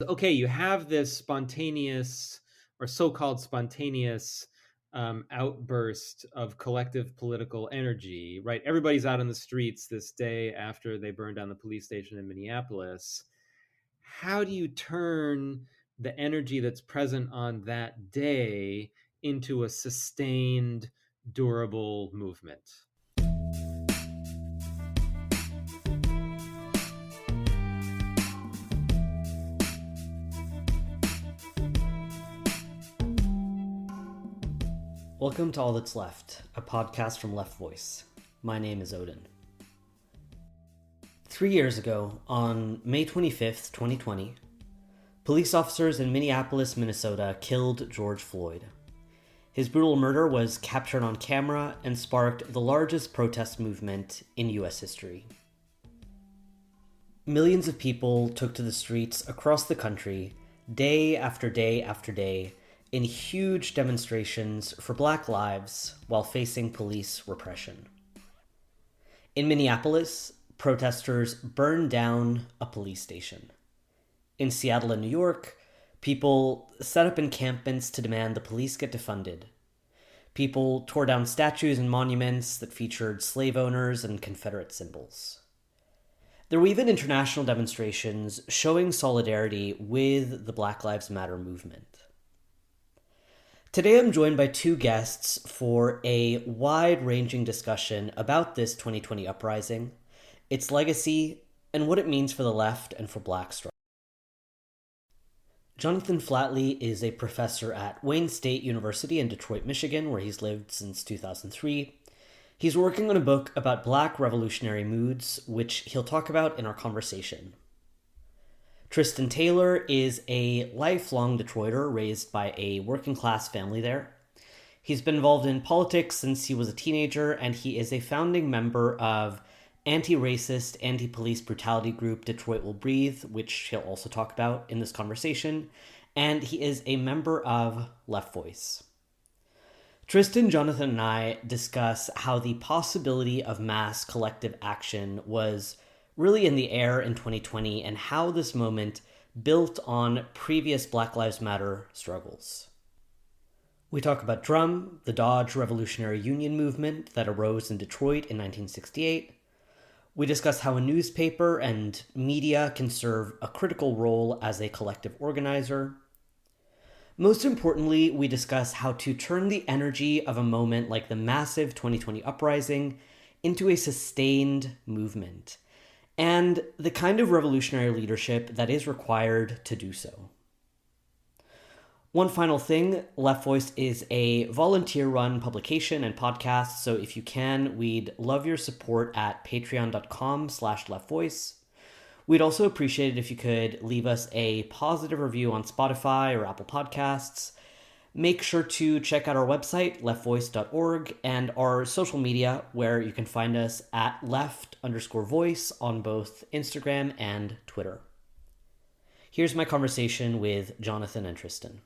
Okay, you have this spontaneous or so-called spontaneous outburst of collective political energy, right? Everybody's out on the streets this day after they burned down the police station in Minneapolis. How do you turn the energy that's present on that day into a sustained, durable movement? Welcome to All That's Left, a podcast from Left Voice. My name is Oden. 3 years ago, on May 25th, 2020, police officers in Minneapolis, Minnesota killed George Floyd. His brutal murder was captured on camera and sparked the largest protest movement in US history. Millions of people took to the streets across the country, day after day after day, in huge demonstrations for Black lives while facing police repression. In Minneapolis, protesters burned down a police station. In Seattle and New York, people set up encampments to demand the police get defunded. People tore down statues and monuments that featured slave owners and Confederate symbols. There were even international demonstrations showing solidarity with the Black Lives Matter movement. Today I'm joined by two guests for a wide-ranging discussion about this 2020 uprising, its legacy, and what it means for the left and for Black struggle. Jonathan Flatley is a professor at Wayne State University in Detroit, Michigan, where he's lived since 2003. He's working on a book about Black revolutionary moods, which he'll talk about in our conversation. Tristan Taylor is a lifelong Detroiter raised by a working-class family there. He's been involved in politics since he was a teenager, and he is a founding member of anti-racist, anti-police brutality group Detroit Will Breathe, which he'll also talk about in this conversation, and he is a member of Left Voice. Tristan, Jonathan, and I discuss how the possibility of mass collective action was really in the air in 2020 and how this moment built on previous Black Lives Matter struggles. We talk about Drum, the Dodge Revolutionary Union movement that arose in Detroit in 1968. We discuss how a newspaper and media can serve a critical role as a collective organizer. Most importantly, we discuss how to turn the energy of a moment like the massive 2020 uprising into a sustained movement, and the kind of revolutionary leadership that is required to do so. One final thing, Left Voice is a volunteer-run publication and podcast, so if you can, we'd love your support at patreon.com/leftvoice. We'd also appreciate it if you could leave us a positive review on Spotify or Apple Podcasts. Make sure to check out our website, leftvoice.org, and our social media, where you can find us at left_voice on both Instagram and Twitter. Here's my conversation with Jonathan and Tristan.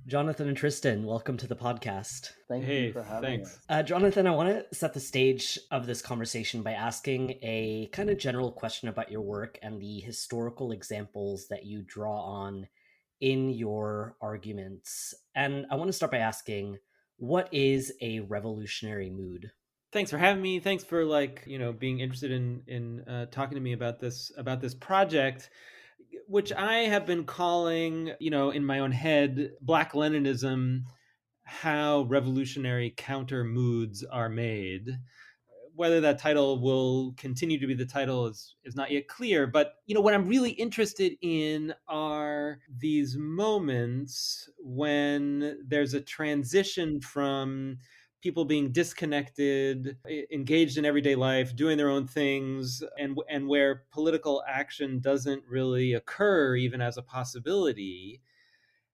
Jonathan and Tristan, welcome to the podcast. Thank you for having us. Jonathan, I want to set the stage of this conversation by asking a kind of general question about your work and the historical examples that you draw on in your arguments. And I want to start by asking, what is a revolutionary mood? Thanks for having me. Thanks for being interested in talking to me about this project, which I have been calling, in my own head, Black Leninism: How Revolutionary Counter Moods Are Made. Whether that title will continue to be the title is not yet clear. But, what I'm really interested in are these moments when there's a transition from people being disconnected, engaged in everyday life, doing their own things, and where political action doesn't really occur even as a possibility.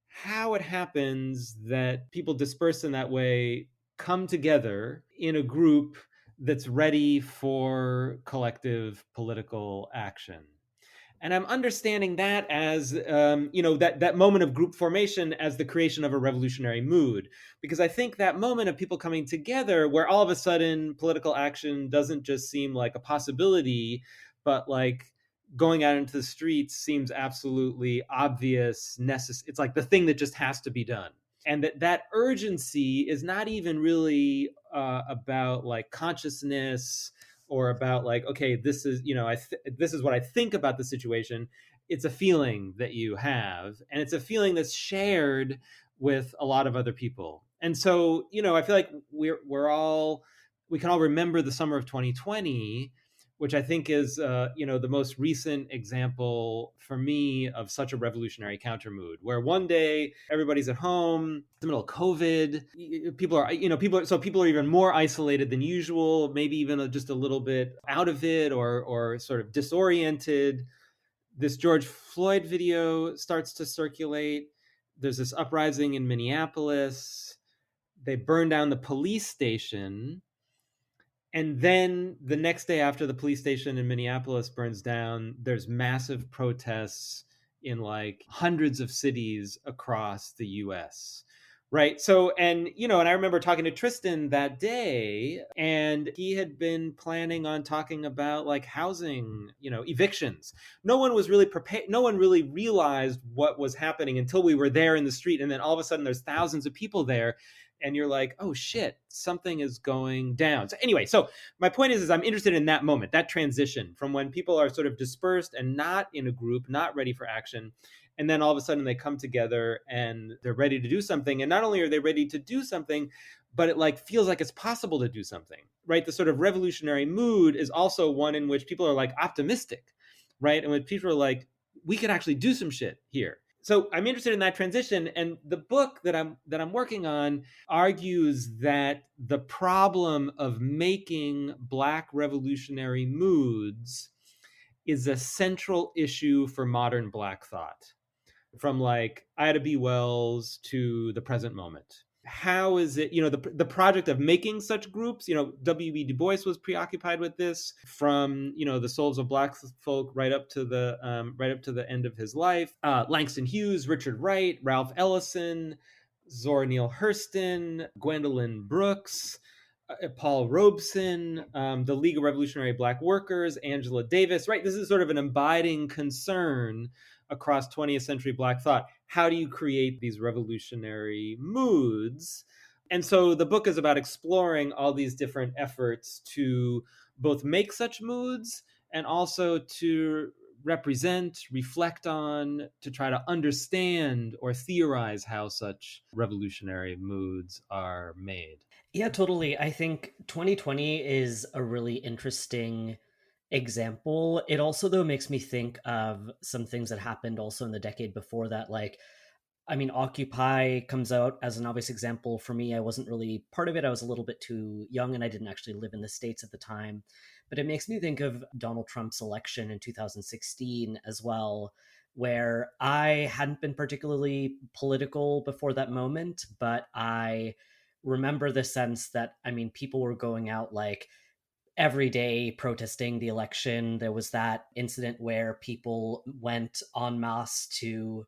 How it happens that people dispersed in that way come together in a group that's ready for collective political action. And I'm understanding that as, that moment of group formation as the creation of a revolutionary mood. Because I think that moment of people coming together where all of a sudden political action doesn't just seem like a possibility, but like going out into the streets seems absolutely obvious, necessary. It's like the thing that just has to be done. And that urgency is not even really about like consciousness or about like, okay, this is, this is what I think about the situation. It's a feeling that you have, and it's a feeling that's shared with a lot of other people. And so, I feel like we can all remember the summer of 2020, which I think is, the most recent example for me of such a revolutionary counter mood, where one day everybody's at home, in the middle of COVID, people are even more isolated than usual, maybe even just a little bit out of it or sort of disoriented. This George Floyd video starts to circulate. There's this uprising in Minneapolis. They burn down the police station, and then the next day after the police station in Minneapolis burns down, there's massive protests in like hundreds of cities across the US. Right. So, and I remember talking to Tristan that day, and he had been planning on talking about like housing, evictions. No one was really prepared. No one really realized what was happening until we were there in the street. And then all of a sudden there's thousands of people there, and you're like, oh shit, something is going down. So anyway, so my point is I'm interested in that moment, that transition from when people are sort of dispersed and not in a group, not ready for action, and then all of a sudden they come together and they're ready to do something. And not only are they ready to do something, but it like feels like it's possible to do something, right? The sort of revolutionary mood is also one in which people are like optimistic, right? And when people are like, we could actually do some shit here. So I'm interested in that transition, and the book that I'm working on argues that the problem of making Black revolutionary moods is a central issue for modern Black thought, from like Ida B. Wells to the present moment. How is it, the project of making such groups, W.E. Du Bois was preoccupied with this from, the souls of Black folk right up to the end of his life. Langston Hughes, Richard Wright, Ralph Ellison, Zora Neale Hurston, Gwendolyn Brooks, Paul Robeson, the League of Revolutionary Black Workers, Angela Davis, right? This is sort of an abiding concern across 20th century Black thought. How do you create these revolutionary moods? And so the book is about exploring all these different efforts to both make such moods and also to represent, reflect on, to try to understand or theorize how such revolutionary moods are made. Yeah, totally. I think 2020 is a really interesting example. It also, though, makes me think of some things that happened also in the decade before that. Like, I mean, Occupy comes out as an obvious example. For me, I wasn't really part of it. I was a little bit too young and I didn't actually live in the States at the time. But it makes me think of Donald Trump's election in 2016 as well, where I hadn't been particularly political before that moment, but I remember the sense that, I mean, people were going out like every day protesting the election. There was that incident where people went en masse to,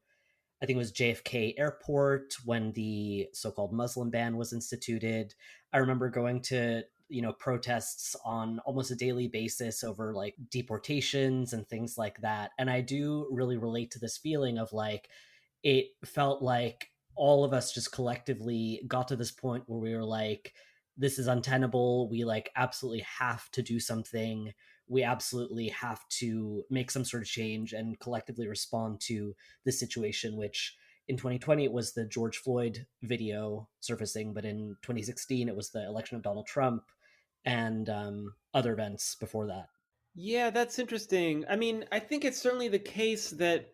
I think it was JFK Airport when the so-called Muslim ban was instituted. I remember going to, protests on almost a daily basis over like deportations and things like that. And I do really relate to this feeling of like, it felt like all of us just collectively got to this point where we were like, this is untenable. We like absolutely have to do something. We absolutely have to make some sort of change and collectively respond to the situation, which in 2020 it was the George Floyd video surfacing, but in 2016 it was the election of Donald Trump and other events before that. Yeah, that's interesting. I mean, I think it's certainly the case that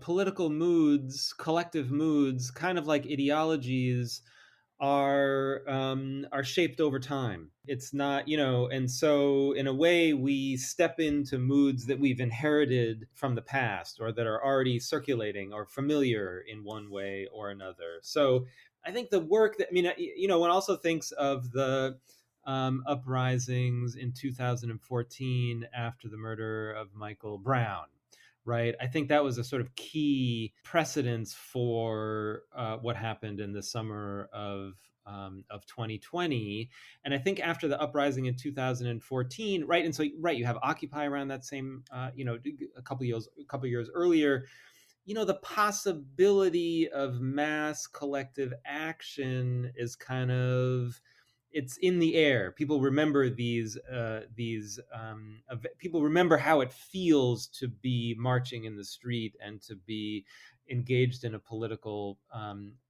political moods, collective moods, kind of like ideologies, are shaped over time. It's not, and so in a way we step into moods that we've inherited from the past or that are already circulating or familiar in one way or another. So I think the work that, I mean, one also thinks of the uprisings in 2014 after the murder of Michael Brown, right? I think that was a sort of key precedence for what happened in the summer of 2020. And I think after the uprising in 2014, right? And so, right, you have Occupy around that same, a couple years earlier. The possibility of mass collective action is kind of, it's in the air. People remember people remember how it feels to be marching in the street and to be engaged in a political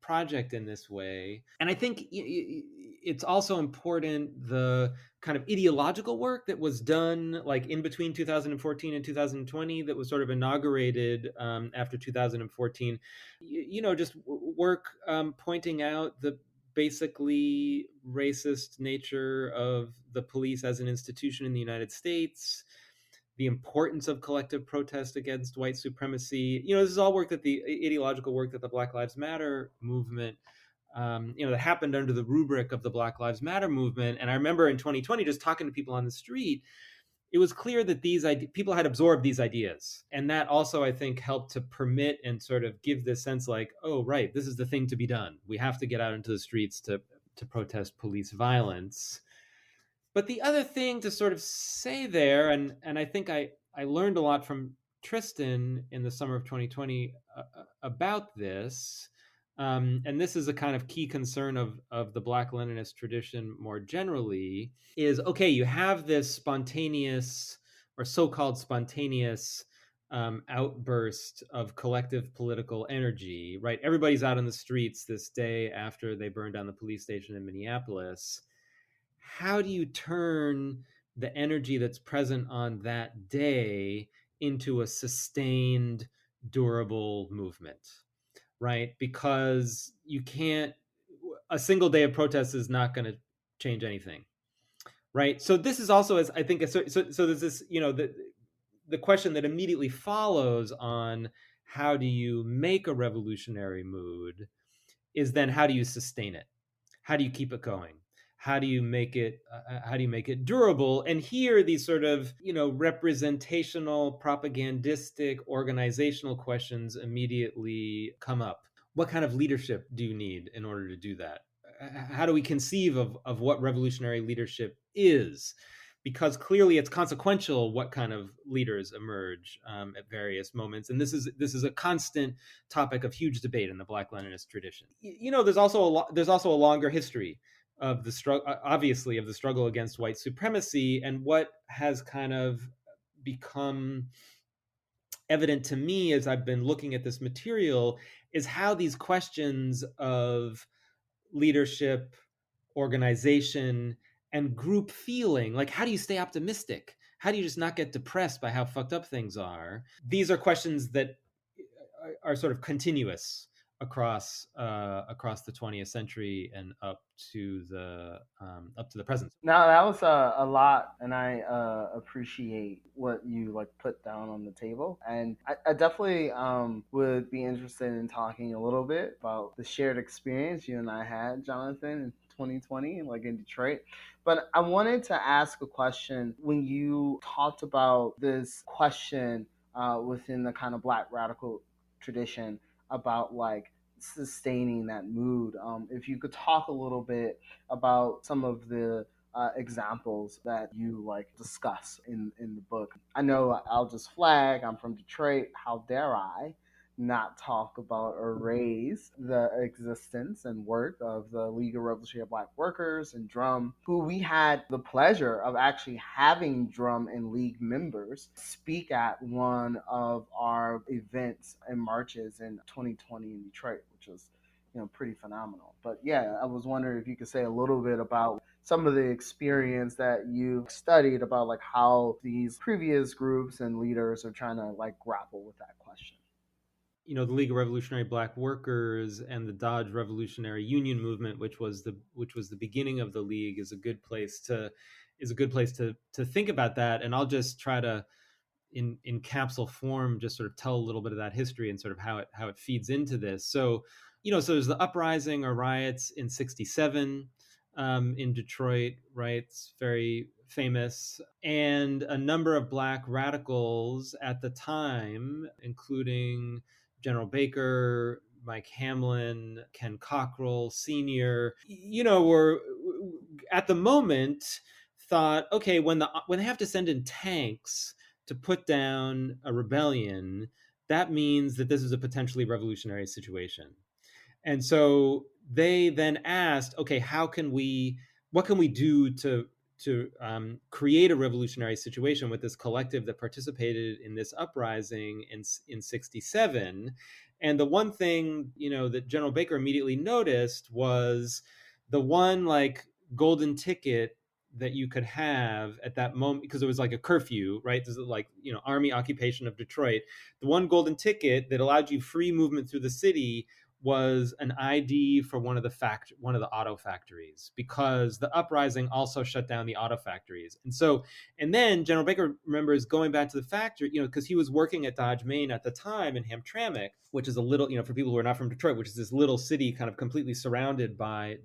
project in this way. And I think it's also important, the kind of ideological work that was done like in between 2014 and 2020, that was sort of inaugurated after 2014. Just work pointing out the basically racist nature of the police as an institution in the United States, the importance of collective protest against white supremacy. This is all work that the ideological work that the Black Lives Matter movement, that happened under the rubric of the Black Lives Matter movement. And I remember in 2020, just talking to people on the street, it was clear that people had absorbed these ideas. And that also, I think, helped to permit and sort of give this sense like, oh, right, this is the thing to be done. We have to get out into the streets to protest police violence. But the other thing to sort of say there, and I think I learned a lot from Tristan in the summer of 2020 about this, and this is a kind of key concern of the Black Leninist tradition more generally, is, okay, you have this spontaneous or so-called spontaneous outburst of collective political energy, right? Everybody's out on the streets this day after they burned down the police station in Minneapolis. How do you turn the energy that's present on that day into a sustained, durable movement, right? Because you can't, a single day of protest is not going to change anything, right? So this is also, as I think, so there's this, the question that immediately follows on how do you make a revolutionary mood is then how do you sustain it? How do you keep it going? How do you make it durable? And here these sort of representational, propagandistic, organizational questions immediately come up. What kind of leadership do you need in order to do that? How do we conceive of what revolutionary leadership is? Because clearly it's consequential what kind of leaders emerge at various moments, and this is a constant topic of huge debate in the Black Leninist tradition. There's also a longer history of the struggle, obviously, of the struggle against white supremacy, and what has kind of become evident to me as I've been looking at this material is how these questions of leadership, organization, and group feeling, like how do you stay optimistic? How do you just not get depressed by how fucked up things are? These are questions that are sort of continuous across the 20th century and up to the present. No, that was a lot, and I appreciate what you like put down on the table. And I definitely would be interested in talking a little bit about the shared experience you and I had, Jonathan, in 2020, like in Detroit. But I wanted to ask a question when you talked about this question within the kind of Black radical tradition about like sustaining that mood. If you could talk a little bit about some of the examples that you like discuss in the book. I know I'll just flag, I'm from Detroit. How dare I not talk about or raise the existence and work of the League of Revolutionary Black Workers and Drum, who we had the pleasure of actually having Drum and League members speak at one of our events and marches in 2020 in Detroit, which was pretty phenomenal. But yeah, I was wondering if you could say a little bit about some of the experience that you've studied about like how these previous groups and leaders are trying to like grapple with that question. The League of Revolutionary Black Workers and the Dodge Revolutionary Union movement, which was the beginning of the League, is a good place to think about that. And I'll just try to, in capsule form, just sort of tell a little bit of that history and sort of how it feeds into this. So, so there's the uprising or riots in '67 in Detroit, right? It's very famous, and a number of Black radicals at the time, including General Baker, Mike Hamlin, Ken Cockrell Sr., were at the moment thought, okay, when they have to send in tanks to put down a rebellion, that means that this is a potentially revolutionary situation. And so they then asked, okay, what can we do to create a revolutionary situation with this collective that participated in this uprising in '67? And the one thing, that General Baker immediately noticed was the one like golden ticket that you could have at that moment, because it was like a curfew, right? This is like, army occupation of Detroit. The one golden ticket that allowed you free movement through the city was an ID for one of the auto factories, because the uprising also shut down the auto factories. And then General Baker remembers going back to the factory, because he was working at Dodge, Maine at the time in Hamtramck, which is a little, for people who are not from Detroit, which is this little city kind of completely surrounded by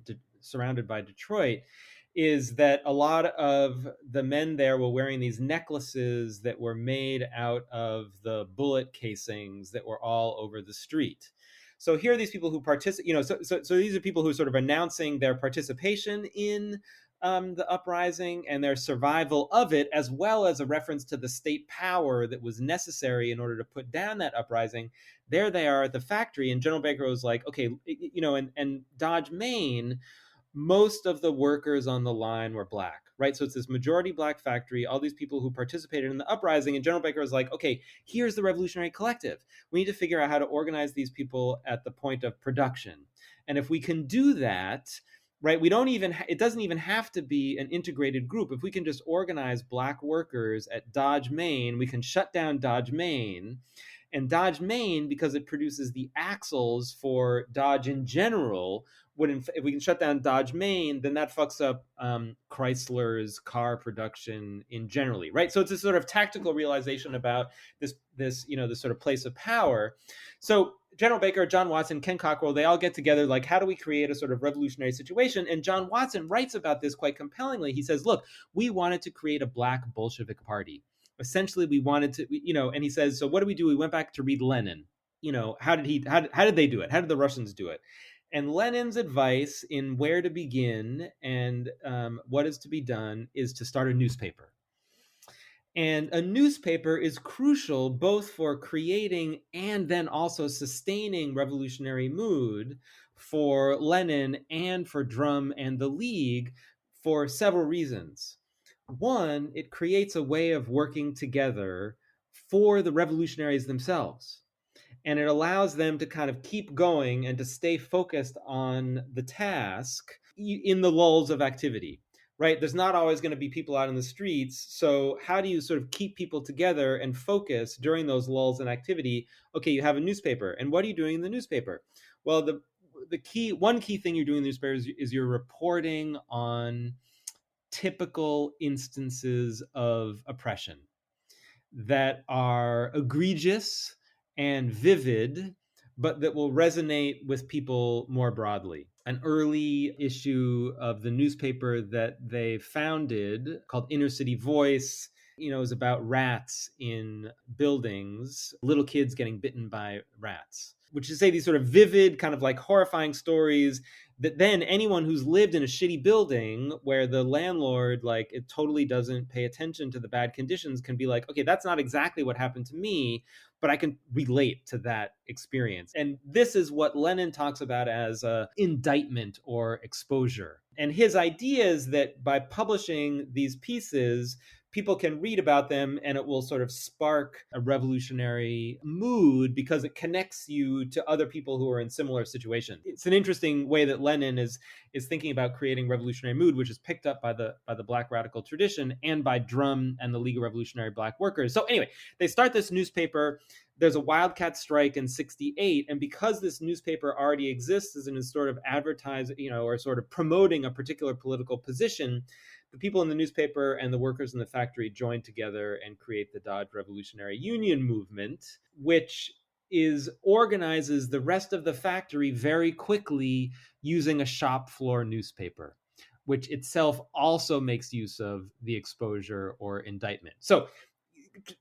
Detroit, is that a lot of the men there were wearing these necklaces that were made out of the bullet casings that were all over the street. So here are these people who participate, so these are people who are sort of announcing their participation in the uprising and their survival of it, as well as a reference to the state power that was necessary in order to put down that uprising. There they are at the factory, and General Baker was like, okay, and Dodge, Maine, most of the workers on the line were Black, right? So it's this majority Black factory, all these people who participated in the uprising. And General Baker was like, okay, here's the Revolutionary Collective. We need to figure out how to organize these people at the point of production. And if we can do that, right, it doesn't even have to be an integrated group. If we can just organize Black workers at Dodge, Maine, we can shut down Dodge, Maine. And Dodge, Maine, because it produces the axles for Dodge in general, if we can shut down Dodge, Maine, then that fucks up Chrysler's car production in generally, right? So it's a sort of tactical realization about this sort of place of power. So General Baker, John Watson, Ken Cockrell, they all get together, like, how do we create a sort of revolutionary situation? And John Watson writes about this quite compellingly. He says, look, we wanted to create a Black Bolshevik party. Essentially, we wanted to, and he says, so what do we do? We went back to read Lenin. How did they do it? How did the Russians do it? And Lenin's advice in where to begin and what is to be done is to start a newspaper. And a newspaper is crucial both for creating and then also sustaining revolutionary mood for Lenin and for Drum and the League for several reasons. One, it creates a way of working together for the revolutionaries themselves. And it allows them to kind of keep going and to stay focused on the task in the lulls of activity, right? There's not always going to be people out in the streets. So how do you sort of keep people together and focus during those lulls in activity? Okay, you have a newspaper. And what are you doing in the newspaper? Well, one key thing you're doing in the newspaper is you're reporting on typical instances of oppression that are egregious and vivid, but that will resonate with people more broadly. An early issue of the newspaper that they founded, called Inner City Voice, is about rats in buildings, little kids getting bitten by rats, which is to say these sort of vivid, kind of like horrifying stories that then anyone who's lived in a shitty building where the landlord, like, it totally doesn't pay attention to the bad conditions, can be like, okay, that's not exactly what happened to me, but I can relate to that experience. And this is what Lenin talks about as indictment or exposure. And his idea is that by publishing these pieces, people can read about them and it will sort of spark a revolutionary mood because it connects you to other people who are in similar situations. It's an interesting way that Lenin is thinking about creating revolutionary mood, which is picked up by the Black radical tradition and by Drum and the League of Revolutionary Black Workers. So anyway, they start this newspaper. There's a wildcat strike in '68, and because this newspaper already exists as an sort of advertising, or sort of promoting a particular political position, the people in the newspaper and the workers in the factory join together and create the Dodge Revolutionary Union movement, which organizes the rest of the factory very quickly using a shop floor newspaper. which itself also makes use of the exposure or indictment. So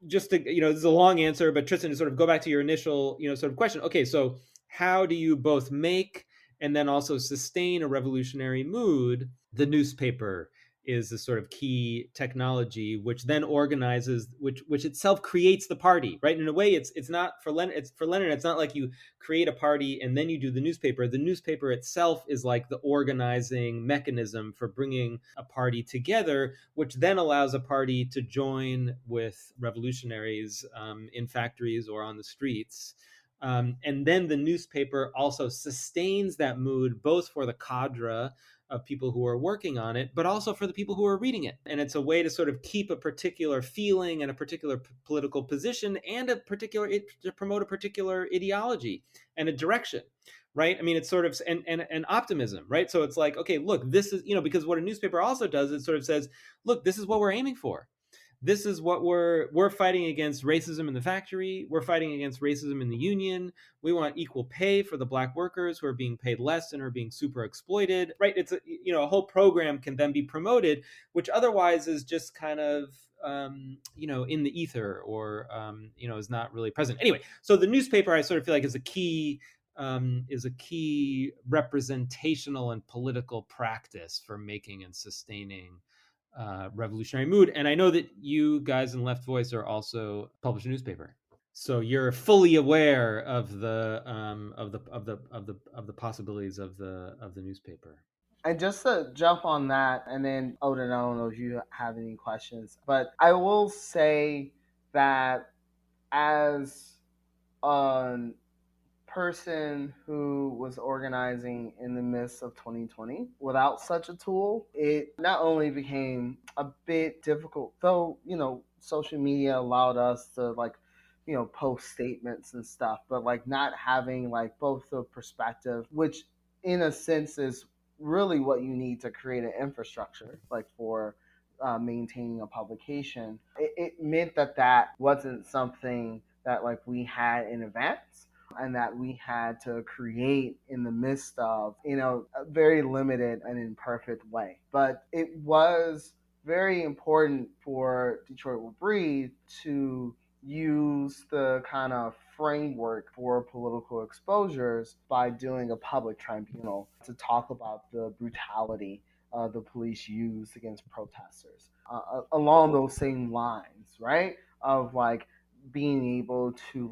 just to, this is a long answer, but Tristan, to sort of go back to your initial, sort of question. Okay, so how do you both make and then also sustain a revolutionary mood? The newspaper is the sort of key technology, which then organizes, which itself creates the party, right? In a way, it's not for Lenin. It's for Lenin. It's not like you create a party and then you do the newspaper. The newspaper itself is like the organizing mechanism for bringing a party together, which then allows a party to join with revolutionaries in factories or on the streets. And then the newspaper also sustains that mood, both for the cadre of people who are working on it, but also for the people who are reading it. And it's a way to sort of keep a particular feeling and a particular political position and to promote a particular ideology and a direction. Right. I mean, it's sort of and optimism. Right. So it's like, OK, look, this is, because what a newspaper also does, it sort of says, look, this is what we're aiming for. This is what we're fighting against: racism in the factory. We're fighting against racism in the union. We want equal pay for the Black workers who are being paid less and are being super exploited. Right? It's a whole program can then be promoted, which otherwise is just kind of in the ether or is not really present. Anyway, so the newspaper, I sort of feel like is a key representational and political practice for making and sustaining revolutionary mood. And I know that you guys in Left Voice are also published a newspaper, so you're fully aware of the possibilities of the newspaper. And just to jump on that, and then Oden, I don't know if you have any questions, but I will say that as an person who was organizing in the midst of 2020 without such a tool, it not only became a bit difficult, though, social media allowed us to post statements and stuff, but like not having like both the perspective, which in a sense is really what you need to create an infrastructure like for maintaining a publication. It meant that wasn't something that like we had in advance and that we had to create in the midst of, a very limited and imperfect way. But it was very important for Detroit Will Breathe to use the kind of framework for political exposures by doing a public tribunal to talk about the brutality the police used against protesters. Along those same lines, right? Of like being able to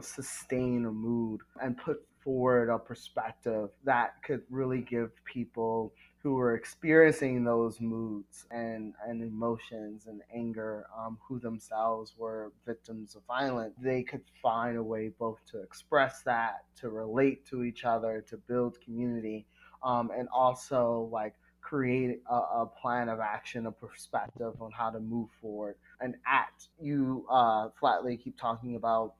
sustain a mood and put forward a perspective that could really give people who were experiencing those moods and emotions and anger, who themselves were victims of violence, they could find a way both to express that, to relate to each other, to build community, and also like create a plan of action, a perspective on how to move forward and act. You Flatley keep talking about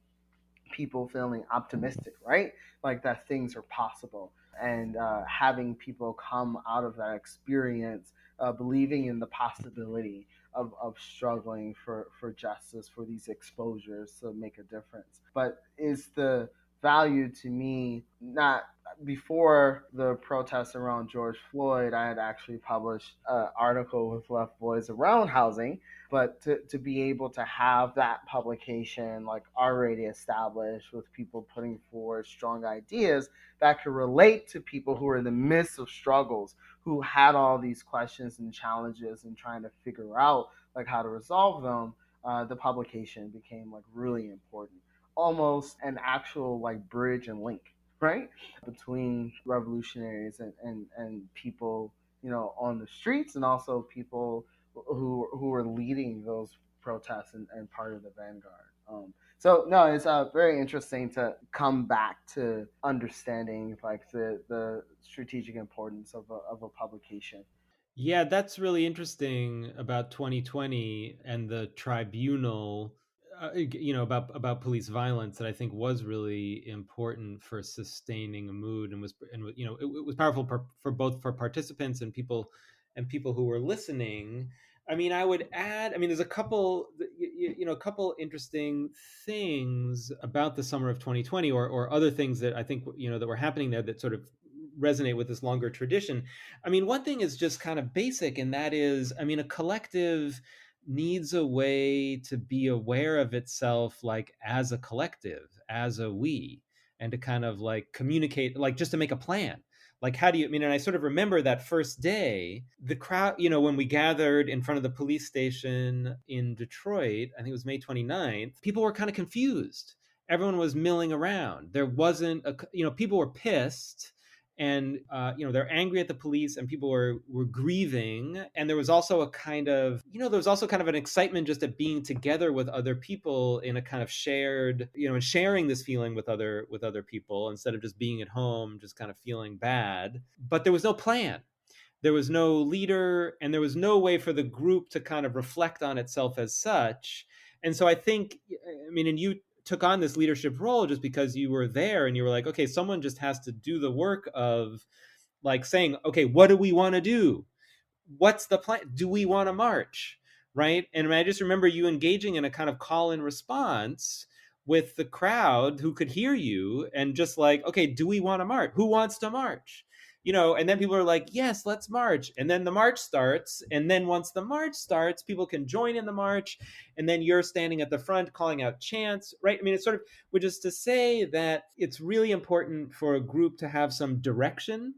people feeling optimistic, right? Like that things are possible. And having people come out of that experience believing in the possibility of struggling for justice, for these exposures to make a difference. But is the value to me not before the protests around George Floyd, I had actually published an article with Left Voice around housing, but to be able to have that publication like already established with people putting forward strong ideas that could relate to people who are in the midst of struggles, who had all these questions and challenges and trying to figure out like how to resolve them, the publication became like really important, almost an actual like bridge and link, right, between revolutionaries and people on the streets, and also people who are leading those protests and part of the vanguard. So no, it's very interesting to come back to understanding like the strategic importance of a publication. Yeah, that's really interesting about 2020 and the tribunal, about police violence, that I think was really important for sustaining a mood, and it was powerful for both for participants and people who were listening. I mean, I would add, I mean, there's a couple, a couple interesting things about the summer of 2020, or other things that I think, that were happening there that sort of resonate with this longer tradition. I mean, one thing is just kind of basic, and that is, I mean, a collective needs a way to be aware of itself, like as a collective, as a we, and to kind of like communicate, like just to make a plan. Like, how do you, I mean, and I sort of remember that first day, the crowd, when we gathered in front of the police station in Detroit, I think it was May 29th, people were kind of confused. Everyone was milling around. There wasn't people were pissed, and they're angry at the police, and people were grieving, and there was also a kind of an excitement just at being together with other people in a kind of shared, and sharing this feeling with other people, instead of just being at home just kind of feeling bad. But there was no plan, there was no leader, and there was no way for the group to kind of reflect on itself as such. And so I think, I mean, and you took on this leadership role just because you were there, and you were like, okay, someone just has to do the work of like saying, okay, what do we want to do? What's the plan? Do we want to march? Right. And I just remember you engaging in a kind of call and response with the crowd who could hear you, and just like, okay, do we want to march? Who wants to march? And then people are like, yes, let's march. And then the march starts. And then once the march starts, people can join in the march. And then you're standing at the front calling out chants, right? I mean, it's sort of, which is to say that it's really important for a group to have some direction,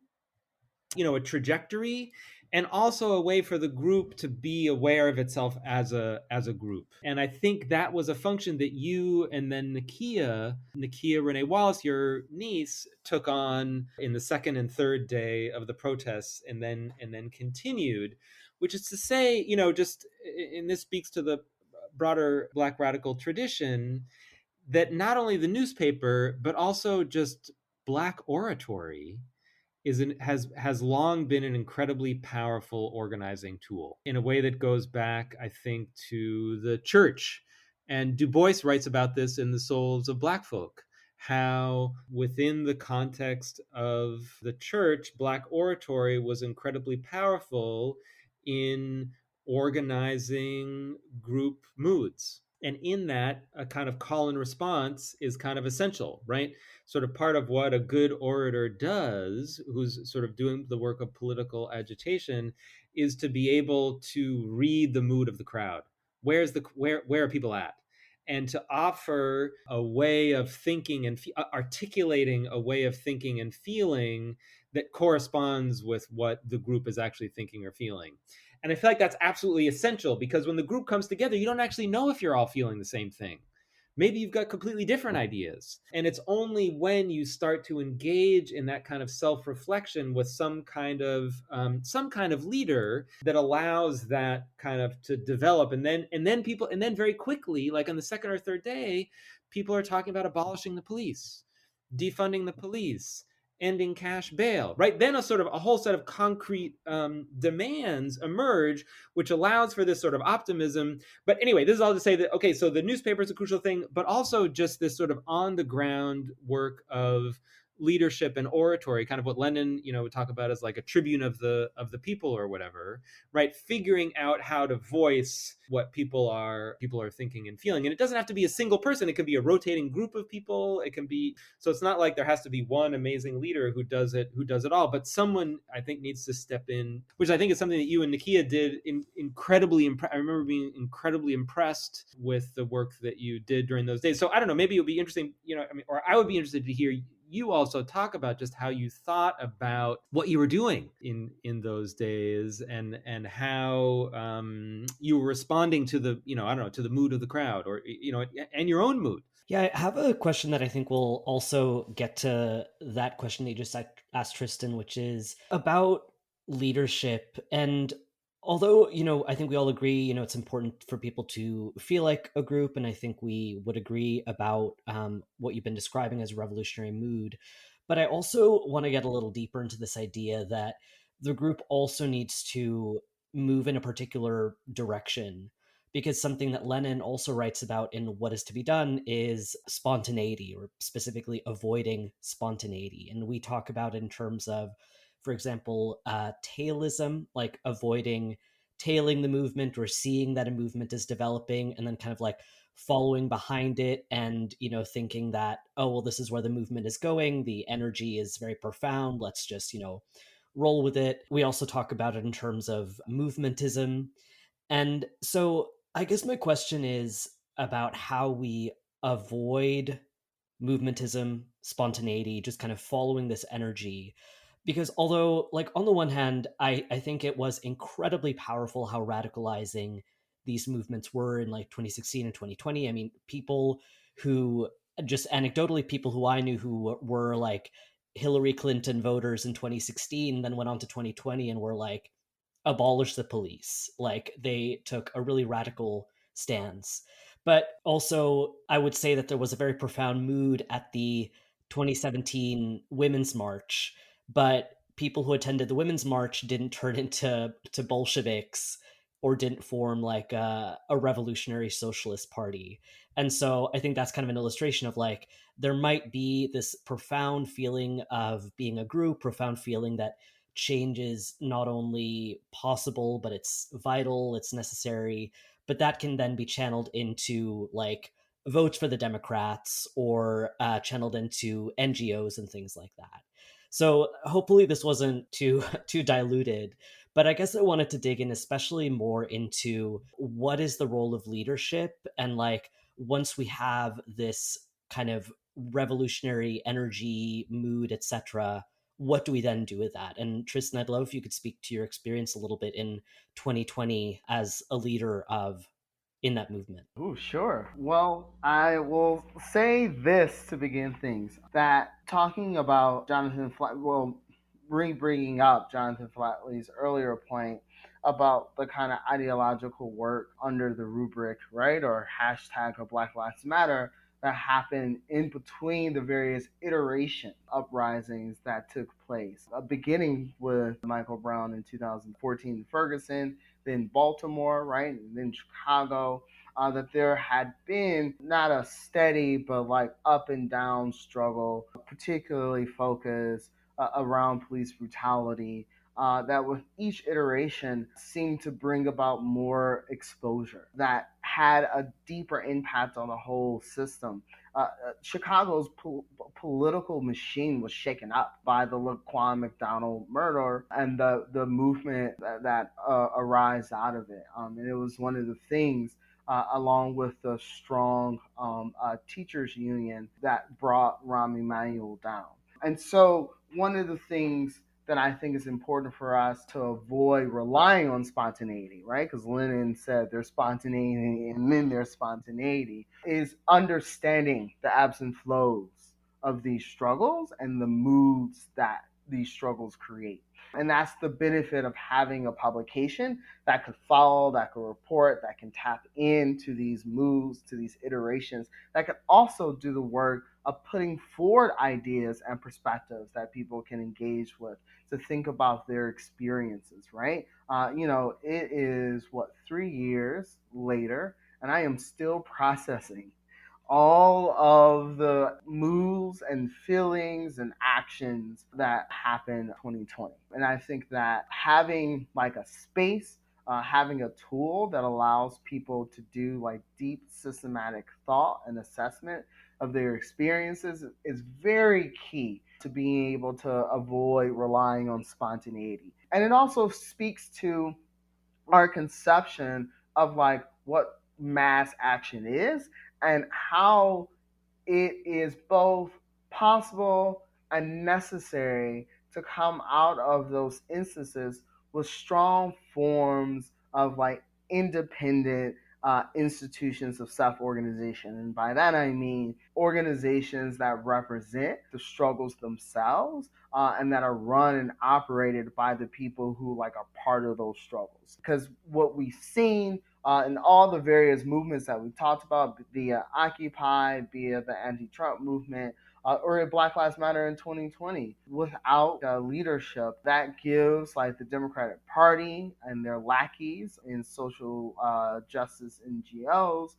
a trajectory, and also a way for the group to be aware of itself as a group. And I think that was a function that you, and then Nakia Renee Wallace, your niece, took on in the second and third day of the protests, and then continued, which is to say, just, and this speaks to the broader Black radical tradition, that not only the newspaper, but also just Black oratory has long been an incredibly powerful organizing tool, in a way that goes back, I think, to the church. And Du Bois writes about this in The Souls of Black Folk, how within the context of the church, Black oratory was incredibly powerful in organizing group moods. And in that, a kind of call and response is kind of essential, right? Sort of part of what a good orator does, who's sort of doing the work of political agitation, is to be able to read the mood of the crowd. Where are people at? And to offer a way of thinking and articulating a way of thinking and feeling that corresponds with what the group is actually thinking or feeling. And I feel like that's absolutely essential, because when the group comes together, you don't actually know if you're all feeling the same thing. Maybe you've got completely different ideas. And it's only when you start to engage in that kind of self-reflection with some kind of leader that allows that kind of to develop. And then very quickly, like on the second or third day, people are talking about abolishing the police, defunding the police, ending cash bail, right? Then a whole set of concrete demands emerge, which allows for this sort of optimism. But anyway, this is all to say that, okay, so the newspaper is a crucial thing, but also just this sort of on the ground work of leadership and oratory, kind of what Lenin, would talk about as like a tribune of the people or whatever, right? Figuring out how to voice what people are thinking and feeling. And it doesn't have to be a single person. It can be a rotating group of people. It can be, so it's not like there has to be one amazing leader who does it all, but someone, I think, needs to step in, which I think is something that you and Nakia did incredibly. I remember being incredibly impressed with the work that you did during those days. So I don't know, maybe it would be interesting, or I would be interested to hear you also talk about just how you thought about what you were doing in those days, and how you were responding to the, to the mood of the crowd, or, and your own mood. Yeah, I have a question that I think will also get to that question that you just asked, Tristan, which is about leadership. And although, I think we all agree, it's important for people to feel like a group, and I think we would agree about what you've been describing as a revolutionary mood. But I also want to get a little deeper into this idea that the group also needs to move in a particular direction, because something that Lenin also writes about in What Is to Be Done is spontaneity, or specifically avoiding spontaneity. And we talk about it in terms of, for example, tailism, like avoiding tailing the movement or seeing that a movement is developing and then kind of like following behind it and, thinking that, oh, well, this is where the movement is going. The energy is very profound. Let's just, roll with it. We also talk about it in terms of movementism. And so I guess my question is about how we avoid movementism, spontaneity, just kind of following this energy. Because although, like, on the one hand, I think it was incredibly powerful how radicalizing these movements were in like 2016 and 2020. I mean, people who, just anecdotally, people who I knew who were like Hillary Clinton voters in 2016, then went on to 2020 and were like, abolish the police. Like, they took a really radical stance. But also, I would say that there was a very profound mood at the 2017 Women's March, but people who attended the Women's March didn't turn into Bolsheviks or didn't form like a revolutionary socialist party. And so I think that's kind of an illustration of like, there might be this profound feeling of being a group, profound feeling that change is not only possible, but it's vital, it's necessary. But that can then be channeled into like votes for the Democrats or channeled into NGOs and things like that. So hopefully this wasn't too too diluted. But I guess I wanted to dig in especially more into what is the role of leadership, and like once we have this kind of revolutionary energy, mood, etc., what do we then do with that? And Tristan, I'd love if you could speak to your experience a little bit in 2020 as a leader of in that movement. Ooh, sure. Well, I will say this to begin things, that talking about bringing up Jonathan Flatley's earlier point about the kind of ideological work under the rubric, right, or hashtag of Black Lives Matter that happened in between the various iteration uprisings that took place, beginning with Michael Brown in 2014 in Ferguson, then Baltimore, right, and then Chicago. That there had been not a steady but like up and down struggle, particularly focused around police brutality, that with each iteration seemed to bring about more exposure that had a deeper impact on the whole system. Chicago's political machine was shaken up by the Laquan McDonald murder and the movement that arose out of it. And it was one of the things, along with the strong teachers union, that brought Rahm Emanuel down. And so one of the things that I think is important for us to avoid relying on spontaneity, right? Because Lenin said there's spontaneity and then there's spontaneity, is understanding the ebbs and flows of these struggles and the moods that these struggles create. And that's the benefit of having a publication that could follow, that could report, that can tap into these moves, to these iterations, that could also do the work of putting forward ideas and perspectives that people can engage with to think about their experiences, right? It is 3 years later, and I am still processing all of the moves and feelings and actions that happened in 2020. And I think that having like a space, having a tool that allows people to do like deep systematic thought and assessment of their experiences is very key to being able to avoid relying on spontaneity. And it also speaks to our conception of like what mass action is and how it is both possible and necessary to come out of those instances with strong forms of like independent institutions of self-organization. And by that I mean organizations that represent the struggles themselves, and that are run and operated by the people who like are part of those struggles. Because what we've seen in all the various movements that we've talked about, via Occupy, via the anti-Trump movement, or Black Lives Matter in 2020, without leadership that gives like the Democratic Party and their lackeys in social justice NGOs,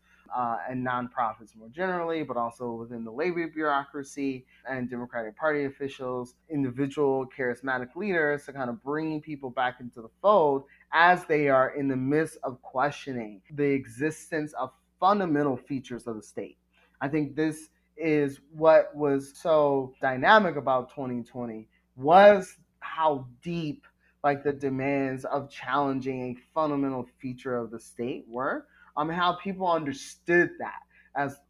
and nonprofits more generally, but also within the labor bureaucracy and Democratic Party officials, individual charismatic leaders, to kind of bringing people back into the fold as they are in the midst of questioning the existence of fundamental features of the state. I think this is what was so dynamic about 2020 was how deep like the demands of challenging a fundamental feature of the state were, and how people understood that as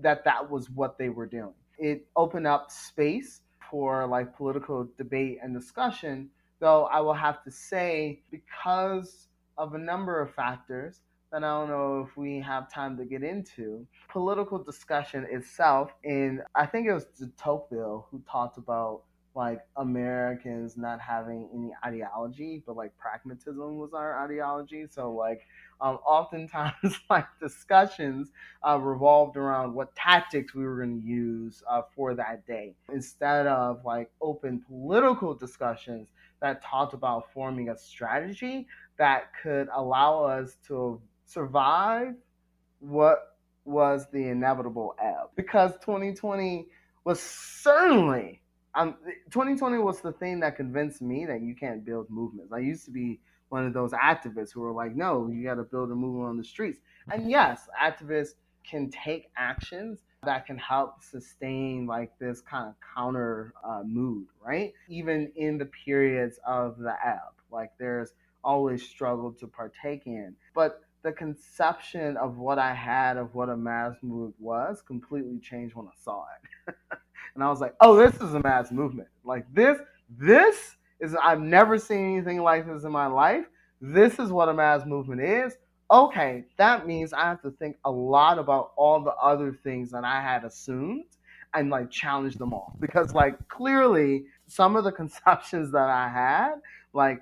that was what they were doing. It opened up space for like political debate and discussion, though I will have to say, because of a number of factors that I don't know if we have time to get into, political discussion itself. And I think it was de Tocqueville who talked about like Americans not having any ideology, but like pragmatism was our ideology. So like oftentimes like discussions revolved around what tactics we were going to use for that day, instead of like open political discussions that talked about forming a strategy that could allow us to survive what was the inevitable ebb. Because 2020 was certainly, 2020 was the thing that convinced me that you can't build movements. I used to be one of those activists who were like, no, you got to build a movement on the streets. And yes, activists can take actions that can help sustain like this kind of counter mood, right? Even in the periods of the ebb, like there's always struggled to partake in. But the conception of what I had of what a mass movement was completely changed when I saw it. And I was like, oh, this is a mass movement. Like this is, I've never seen anything like this in my life. This is what a mass movement is. Okay, that means I have to think a lot about all the other things that I had assumed and like challenge them all. Because like clearly some of the conceptions that I had, like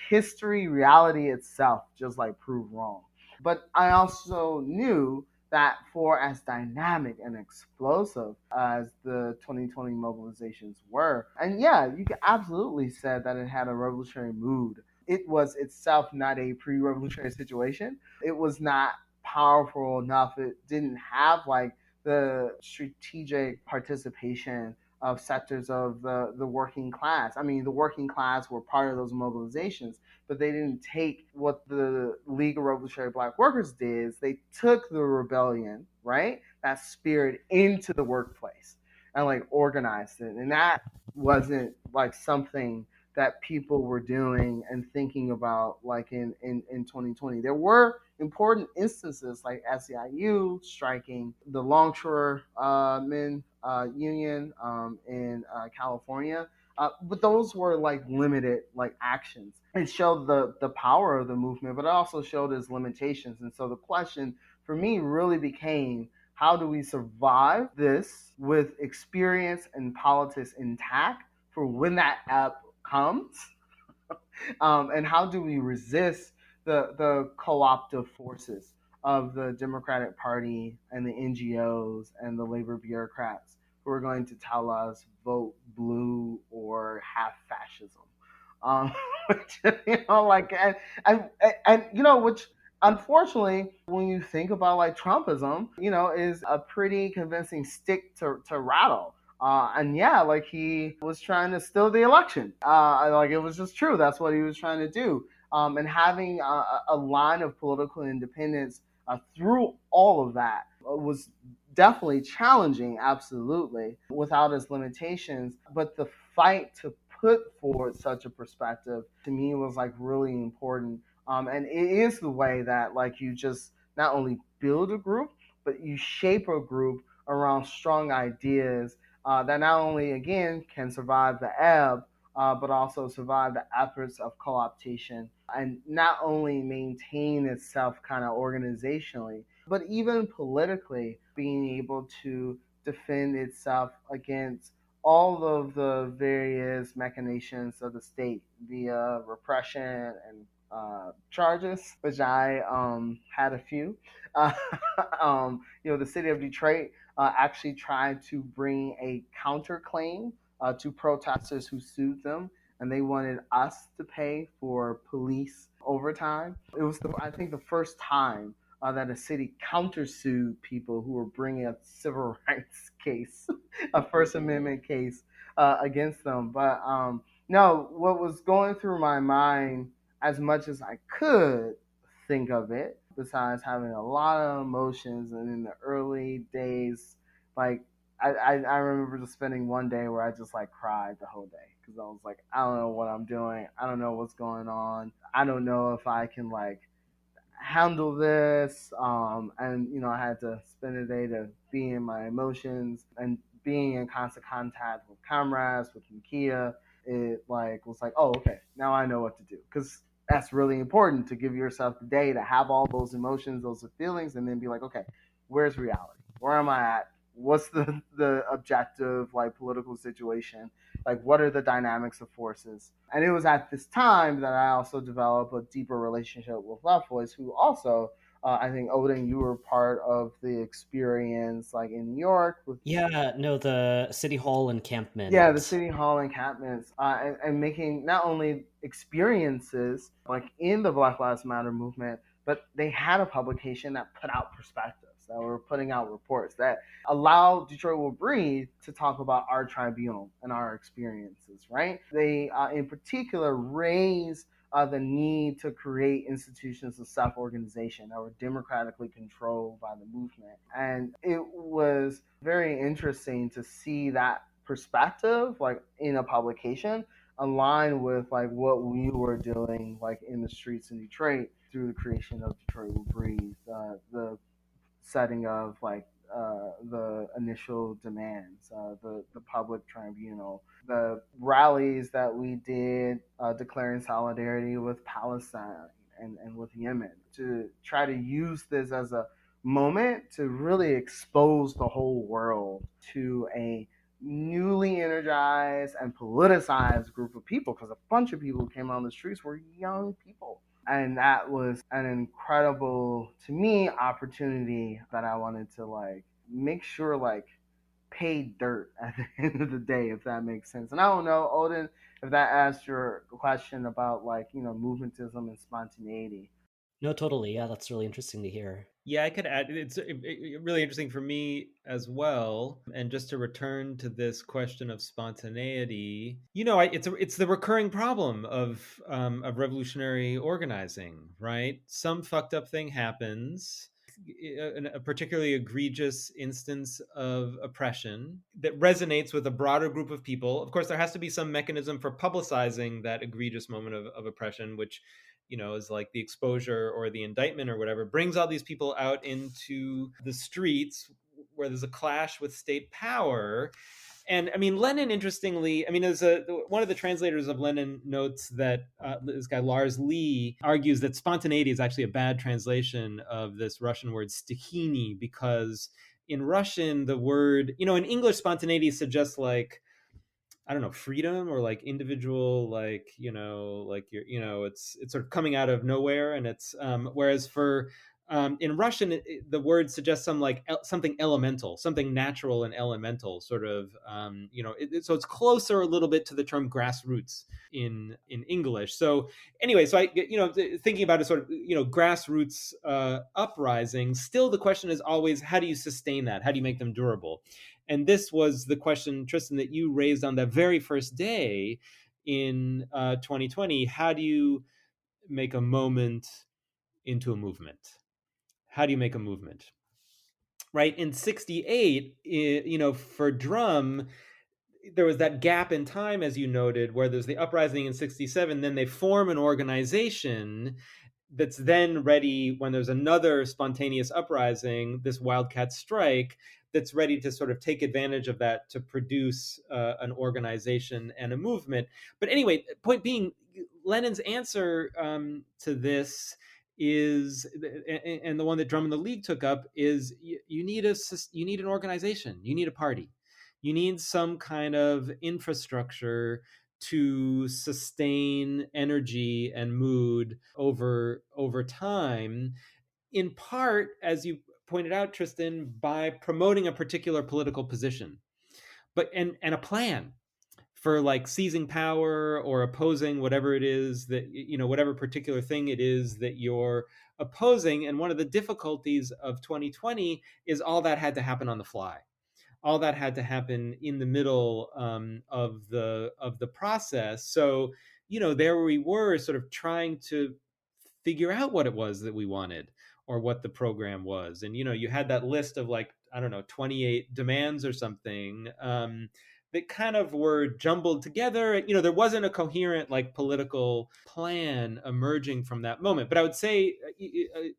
history, reality itself just like proved wrong. But I also knew that for as dynamic and explosive as the 2020 mobilizations were, and yeah, you could absolutely say that it had a revolutionary mood. It was itself not a pre-revolutionary situation. It was not powerful enough. It didn't have like the strategic participation of sectors of the working class. I mean, the working class were part of those mobilizations, but they didn't take what the League of Revolutionary Black Workers did. Is they took the rebellion, right, that spirit, into the workplace and like organized it. And that wasn't like something that people were doing and thinking about like in 2020. There were important instances like SEIU striking, the longshoremen union in California. But those were like limited like actions. It showed the power of the movement, but it also showed its limitations. And so the question for me really became, how do we survive this with experience and politics intact for when that app comes? And how do we resist the co-optive forces of the Democratic Party and the NGOs and the labor bureaucrats who are going to tell us vote blue or have fascism? Which, like, and which unfortunately, when you think about like Trumpism, is a pretty convincing stick to rattle. And yeah, like he was trying to steal the election. Like it was just true. That's what he was trying to do. And having a line of political independence through all of that was definitely challenging, absolutely, without its limitations. But the fight to put forward such a perspective to me was like really important. And it is the way that like you just not only build a group, but you shape a group around strong ideas that not only, again, can survive the ebb, but also survive the efforts of co-optation and not only maintain itself kind of organizationally, but even politically being able to defend itself against all of the various machinations of the state via repression and charges, which I had a few. Uh, the city of Detroit actually tried to bring a counterclaim to protesters who sued them, and they wanted us to pay for police overtime. It was, I think, the first time that a city countersued people who were bringing a civil rights case, a First Amendment case against them. But no, what was going through my mind, as much as I could think of it, besides having a lot of emotions. And in the early days, like I remember just spending one day where I just like cried the whole day because I was like, I don't know what I'm doing. I don't know what's going on. I don't know if I can like handle this. And I had to spend a day to be in my emotions and being in constant contact with comrades, with Nakia. It like was like, oh, okay, now I know what to do because that's really important to give yourself the day to have all those emotions, those feelings, and then be like, okay, where's reality? Where am I at? What's the objective like political situation? Like what are the dynamics of forces? And it was at this time that I also developed a deeper relationship with Love Voice, who also I think Oden, you were part of the experience like in New York with Yeah, no, the City Hall yeah, the encampment. city hall encampments, and making not only experiences like in the Black Lives Matter movement, but they had a publication that put out perspectives, that were putting out reports that allowed Detroit Will Breathe to talk about our tribunal and our experiences, right? They, in particular, raised the need to create institutions of self organization that were democratically controlled by the movement. And it was very interesting to see that perspective, like in a publication, align with like what we were doing, like in the streets in Detroit through the creation of Detroit Will Breathe, the setting of like the initial demands, the public tribunal, the rallies that we did declaring solidarity with Palestine and with Yemen, to try to use this as a moment to really expose the whole world to a newly energized and politicized group of people, because a bunch of people who came on the streets were young people, and that was an incredible, to me, opportunity that I wanted to like make sure like pay dirt at the end of the day, if that makes sense. And I don't know, Odin, if that asked your question about like movementism and spontaneity. No, totally. Yeah, that's really interesting to hear. Yeah, I could add. Really interesting for me as well. And just to return to this question of spontaneity, it's the recurring problem of revolutionary organizing, right? Some fucked up thing happens, a particularly egregious instance of oppression that resonates with a broader group of people. Of course, there has to be some mechanism for publicizing that egregious moment of oppression, which is like the exposure or the indictment or whatever, brings all these people out into the streets where there's a clash with state power. And I mean, Lenin, interestingly, I mean, one of the translators of Lenin notes that this guy Lars Lee argues that spontaneity is actually a bad translation of this Russian word stihini, because in Russian, the word, in English, spontaneity suggests like, I don't know, freedom or like individual, like, like it's sort of coming out of nowhere. And it's, whereas for, in Russian, the word suggests something elemental, something natural and elemental, sort of, so it's closer a little bit to the term grassroots in English. So anyway, so I, thinking about a sort of, grassroots uprising, still the question is always, how do you sustain that? How do you make them durable? And this was the question, Tristan, that you raised on that very first day in 2020. How do you make a moment into a movement? How do you make a movement? Right? In 68, for drum, there was that gap in time, as you noted, where there's the uprising in 67, then they form an organization that's then ready when there's another spontaneous uprising, this wildcat strike, that's ready to sort of take advantage of that to produce an organization and a movement. But anyway, point being, Lenin's answer to this is, and the one that Drum and the League took up, is you need an organization, you need a party, you need some kind of infrastructure to sustain energy and mood over time, in part, as you pointed out, Tristan, by promoting a particular political position, but and a plan for like seizing power or opposing whatever it is that, whatever particular thing it is that you're opposing. And one of the difficulties of 2020 is all that had to happen on the fly, all that had to happen in the middle of the process. So there we were, sort of trying to figure out what it was that we wanted, what the program was. And you had that list of like, I don't know, 28 demands or something, that kind of were jumbled together. There wasn't a coherent like political plan emerging from that moment. But I would say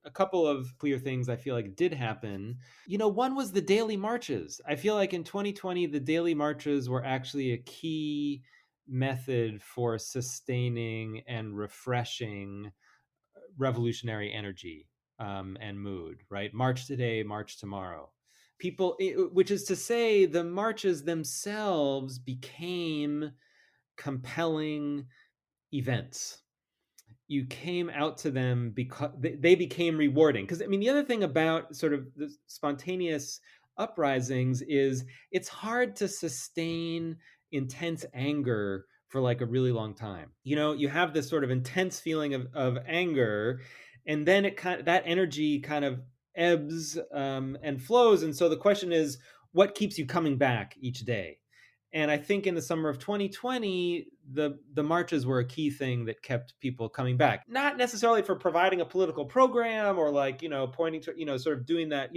a couple of clear things I feel like did happen. One was the daily marches. I feel like in 2020, the daily marches were actually a key method for sustaining and refreshing revolutionary energy, and mood, right? March today, march tomorrow. Which is to say, the marches themselves became compelling events. You came out to them because they became rewarding. Because the other thing about sort of the spontaneous uprisings is it's hard to sustain intense anger for like a really long time. You have this sort of intense feeling of anger, and then that energy kind of ebbs, and flows. And so the question is, what keeps you coming back each day? And I think in the summer of 2020, the marches were a key thing that kept people coming back. Not necessarily for providing a political program or like, pointing to, sort of doing that,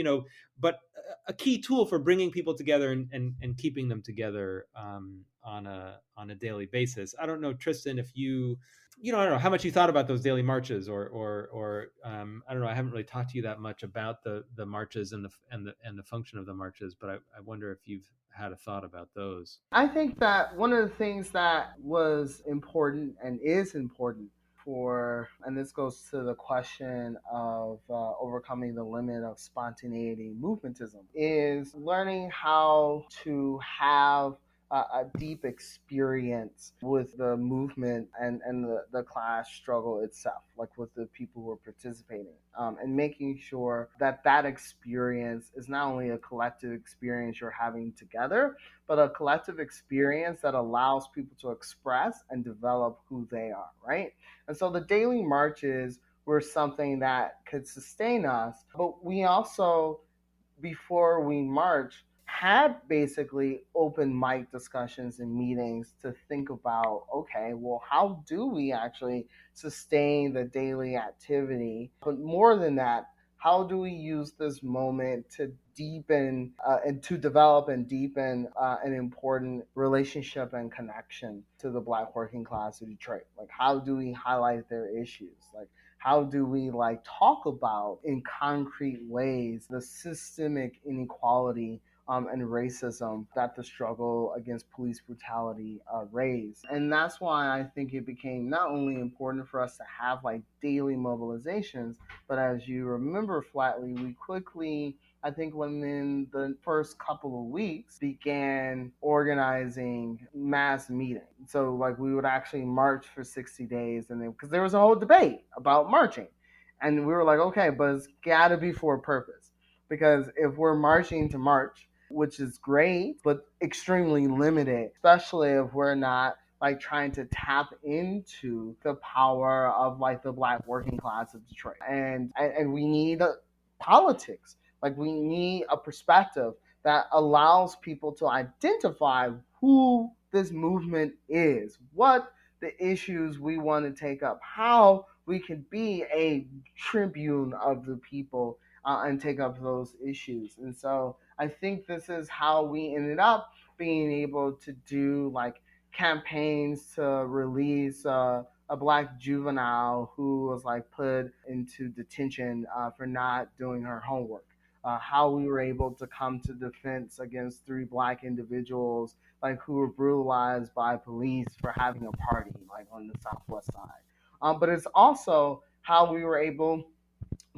but a key tool for bringing people together and keeping them together, on a daily basis. I don't know, Tristan, if I don't know how much you thought about those daily marches, or I don't know. I haven't really talked to you that much about the marches and the function of the marches, but I wonder if you've had a thought about those. I think that one of the things that was important and is important and this goes to the question of overcoming the limit of spontaneity movementism, is learning how to have a deep experience with the movement and the class struggle itself, like with the people who are participating, and making sure that that experience is not only a collective experience you're having together, but a collective experience that allows people to express and develop who they are, right? And so the daily marches were something that could sustain us, but we also, before we march, had basically open mic discussions and meetings to think about, okay, well, how do we actually sustain the daily activity? But more than that, how do we use this moment to deepen and to develop and deepen an important relationship and connection to the Black working class of Detroit? Like, how do we highlight their issues? Like, how do we like talk about in concrete ways the systemic inequality and racism that the struggle against police brutality raised? And that's why I think it became not only important for us to have like daily mobilizations, but as you remember, Flatley, we quickly, I think within the first couple of weeks, began organizing mass meetings. So like we would actually march for 60 days, and then because there was a whole debate about marching, and we were like, okay, but it's got to be for a purpose, because if we're marching to march, which is great, but extremely limited, especially if we're not like trying to tap into the power of like the Black working class of Detroit, and we need politics. Like we need a perspective that allows people to identify who this movement is, what the issues we want to take up, how we can be a tribune of the people and take up those issues. And so I think this is how we ended up being able to do like campaigns to release a Black juvenile who was like put into detention for not doing her homework. How we were able to come to defense against 3 Black individuals like who were brutalized by police for having a party like on the Southwest side. But it's also how we were able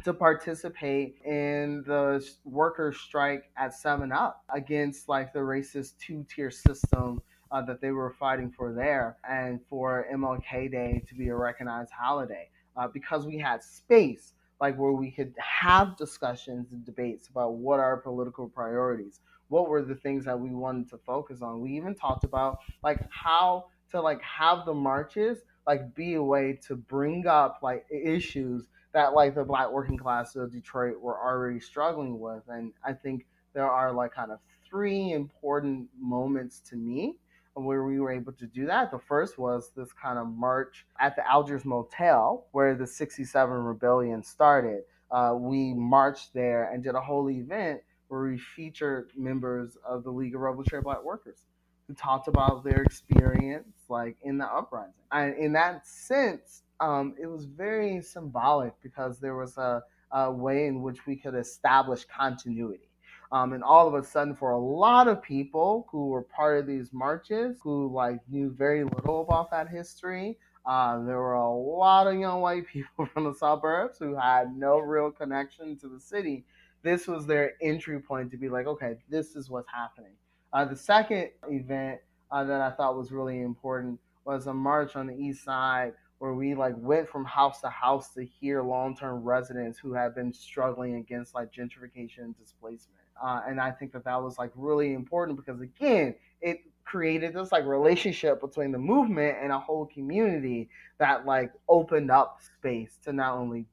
to participate in the workers' strike at 7 Up against like the racist 2-tier system that they were fighting for there, and for MLK Day to be a recognized holiday, because we had space like where we could have discussions and debates about what are political priorities, what were the things that we wanted to focus on. We even talked about like how to like have the marches like be a way to bring up like issues that like the Black working class of Detroit were already struggling with. And I think there are like kind of 3 important moments to me where we were able to do that. The first was this kind of march at the Algiers Motel where the 67 rebellion started. we marched there and did a whole event where we featured members of the League of Revolutionary Black Workers who talked about their experience like in the uprising. And in that sense, it was very symbolic because there was a way in which we could establish continuity. And all of a sudden, for a lot of people who were part of these marches, who like knew very little about that history, there were a lot of young white people from the suburbs who had no real connection to the city. This was their entry point to be like, okay, this is what's happening. The second event that I thought was really important was a march on the east side where we like went from house to house to hear long-term residents who had been struggling against like gentrification and displacement. And I think that that was like really important because again, it created this like relationship between the movement and a whole community that like opened up space to not only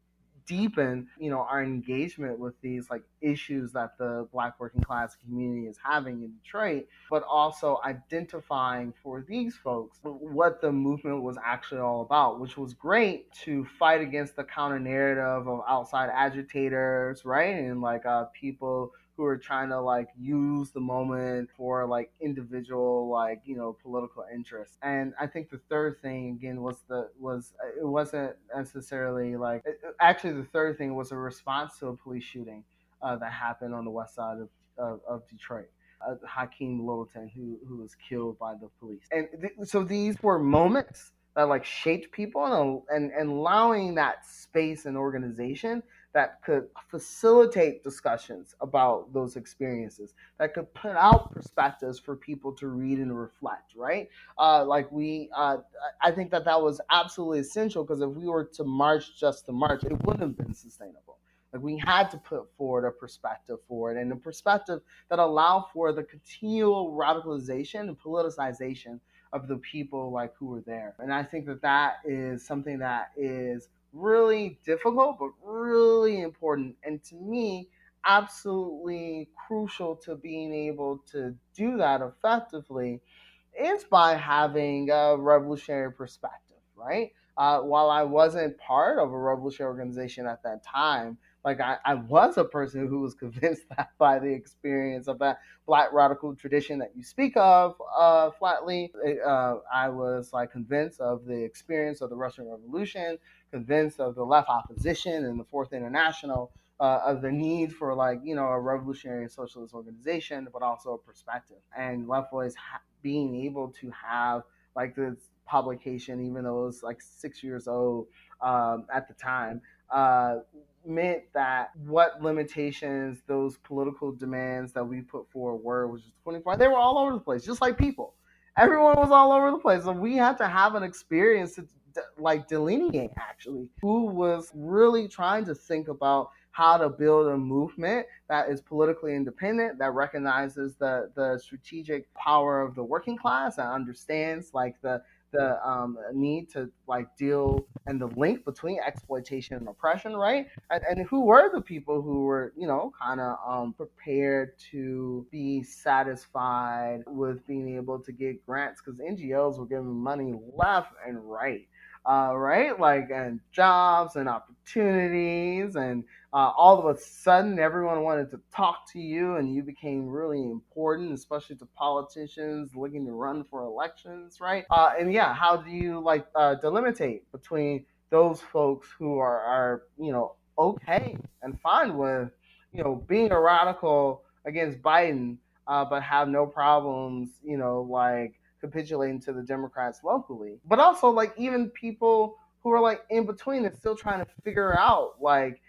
deepen our engagement with these like issues that the Black working class community is having in Detroit, but also identifying for these folks what the movement was actually all about, which was great to fight against the counter narrative of outside agitators, right? And like people who are trying to like use the moment for like individual like political interests. And I think the third thing again was it wasn't necessarily like actually the third thing was a response to a police shooting that happened on the west side of Detroit. Hakeem Littleton, who was killed by the police, and so these were moments that like shaped people and allowing that space and organization that could facilitate discussions about those experiences, that could put out perspectives for people to read and reflect, right? I think that that was absolutely essential because if we were to march just to march, it wouldn't have been sustainable. Like we had to put forward a perspective for it, and a perspective that allowed for the continual radicalization and politicization of the people like who were there. And I think that that is something that is really difficult, but really important. And to me, absolutely crucial to being able to do that effectively is by having a revolutionary perspective, right? While I wasn't part of a revolutionary organization at that time, like I was a person who was convinced that by the experience of that Black radical tradition that you speak of, Flatley, I was like convinced of the experience of the Russian Revolution, convinced of the left opposition and the Fourth International, of the need for like a revolutionary socialist organization, but also a perspective. And Left Voice being able to have like this publication, even though it was like 6 years old at the time, meant that what limitations those political demands that we put forward were, which is 24, they were all over the place, just like people. Everyone was all over the place. So we had to have an experience to like delineate actually who was really trying to think about how to build a movement that is politically independent, that recognizes the strategic power of the working class, that understands like the need to like deal and the link between exploitation and oppression, right? And who were the people who were, kind of prepared to be satisfied with being able to get grants because NGOs were giving money left and right. Right? Like, and jobs and opportunities, and all of a sudden, everyone wanted to talk to you, and you became really important, especially to politicians looking to run for elections, right? And yeah, how do you like delimitate between those folks who are okay and fine with being a radical against Biden, but have no problems, like capitulating to the Democrats locally, but also like even people who are like in between and still trying to figure out like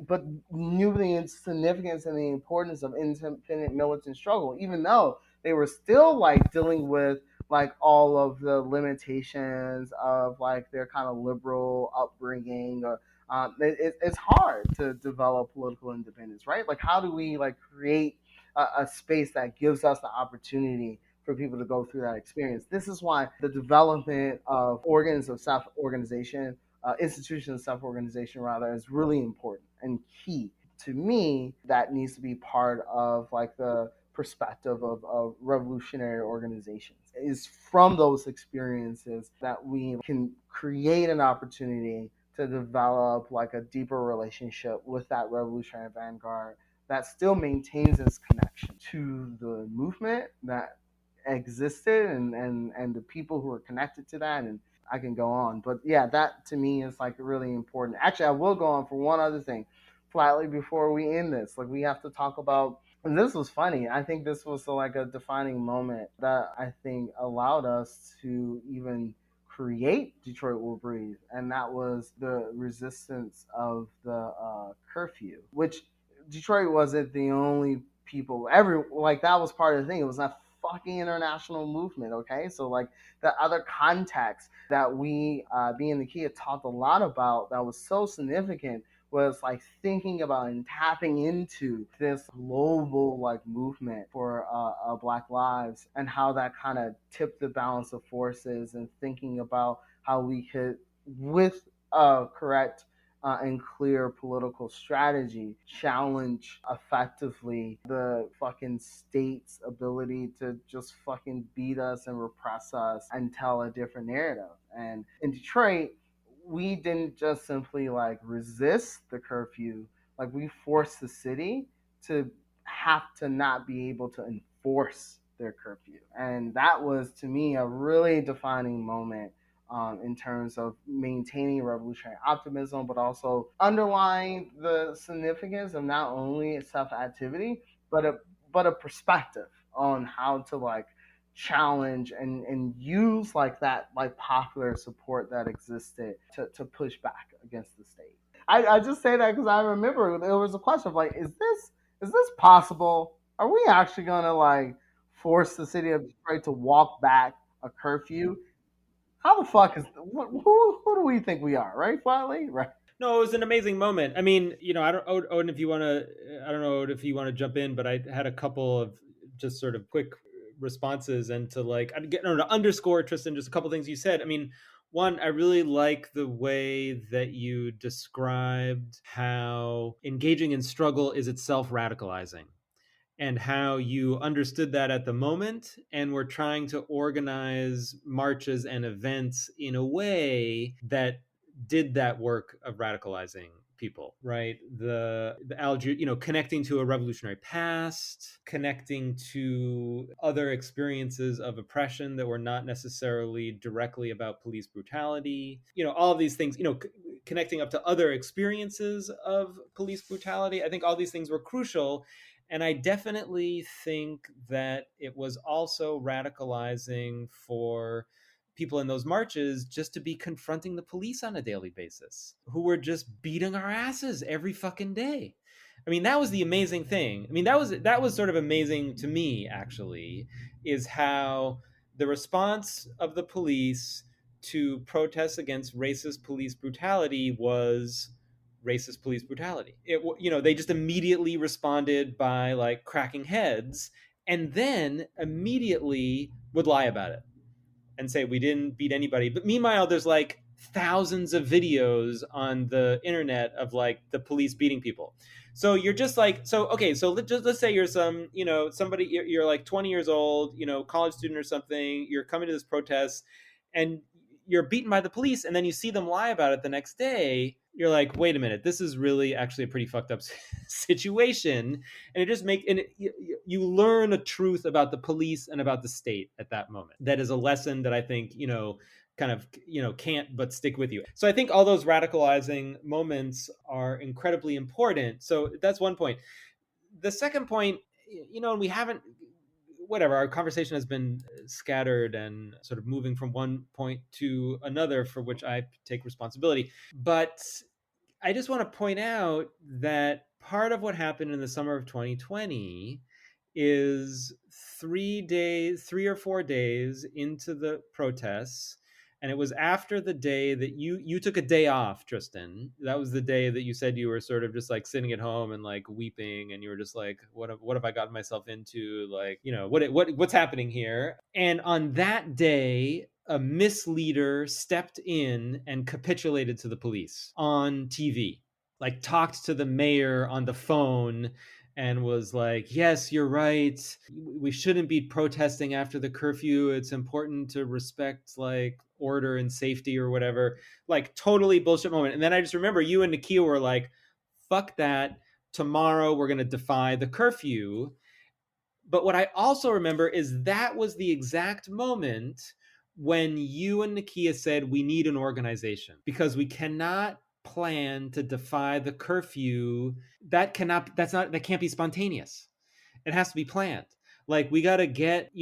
but knew the significance and the importance of independent militant struggle, even though they were still like dealing with like all of the limitations of like their kind of liberal upbringing or it's hard to develop political independence, right? Like how do we like create a space that gives us the opportunity for people to go through that experience? This is why the development of organs of self-organization, institutions of self-organization rather, is really important and key. To me, that needs to be part of like the perspective of revolutionary organizations. It is from those experiences that we can create an opportunity to develop like a deeper relationship with that revolutionary vanguard that still maintains its connection to the movement that existed, and the people who are connected to that. And I can go on, but yeah, that to me is like really important. Actually, I will go on for one other thing, Flatly, before we end this. Like, we have to talk about, and this was funny. I think this was like a defining moment that I think allowed us to even create Detroit Will Breathe, and that was the resistance of the curfew, which Detroit wasn't the only people. Like, that was part of the thing. It was a fucking international movement. Okay, so like the other context that we, being the key, had talked a lot about that was so significant was like thinking about and tapping into this global like movement for Black lives, and how that kind of tipped the balance of forces, and thinking about how we could, with correct and clear political strategy, challenge effectively the fucking state's ability to just fucking beat us and repress us and tell a different narrative. And in Detroit, we didn't just simply like resist the curfew, like we forced the city to have to not be able to enforce their curfew. And that was, to me, a really defining moment, in terms of maintaining revolutionary optimism, but also underlying the significance of not only self activity, but a perspective on how to like challenge and use like that like popular support that existed to push back against the state. I just say that because I remember there was a question of like, is this possible? Are we actually gonna like force the city of Detroit to walk back a curfew? How the fuck is who do we think we are, right, Flatley? Right. No, it was an amazing moment. I mean, I don't, Odin, if you want to, I don't know if you want to jump in, but I had a couple of just sort of quick responses, and to like, to underscore, Tristan, just a couple things you said. I mean, one, I really like the way that you described how engaging in struggle is itself radicalizing, and how you understood that at the moment and were trying to organize marches and events in a way that did that work of radicalizing people, right? The Alger, connecting to a revolutionary past, connecting to other experiences of oppression that were not necessarily directly about police brutality, all of these things, connecting up to other experiences of police brutality. I think all these things were crucial. And I definitely think that it was also radicalizing for people in those marches just to be confronting the police on a daily basis, who were just beating our asses every fucking day. I mean, that was the amazing thing. I mean, that was sort of amazing to me, actually, is how the response of the police to protests against racist police brutality was racist police brutality. They just immediately responded by like cracking heads, and then immediately would lie about it and say we didn't beat anybody. But meanwhile, there's like thousands of videos on the internet of like the police beating people. So you're just like, so okay, so let's say you're somebody, you're like 20 years old, college student or something. You're coming to this protest, and you're beaten by the police, and then you see them lie about it the next day. You're like, wait a minute, this is really actually a pretty fucked up situation. And it just you learn a truth about the police and about the state at that moment. That is a lesson that I think, kind of, can't but stick with you. So I think all those radicalizing moments are incredibly important. So that's one point. The second point, and we haven't, whatever, our conversation has been scattered and sort of moving from one point to another, for which I take responsibility. But I just want to point out that part of what happened in the summer of 2020 is 3 or 4 days into the protests. And it was after the day that you took a day off, Tristan. That was the day that you said you were sort of just like sitting at home and like weeping, and you were just like, what have I gotten myself into? Like, what's happening here? And on that day, a misleader stepped in and capitulated to the police on TV, like talked to the mayor on the phone and was like, yes, you're right, we shouldn't be protesting after the curfew, it's important to respect like order and safety or whatever. Like totally bullshit moment. And then I just remember you and Nakia were like, fuck that, tomorrow we're going to defy the curfew. But what I also remember is that was the exact moment when you and Nakia said we need an organization because we cannot plan to defy the curfew. That can't be spontaneous. It has to be planned. Like we got to get,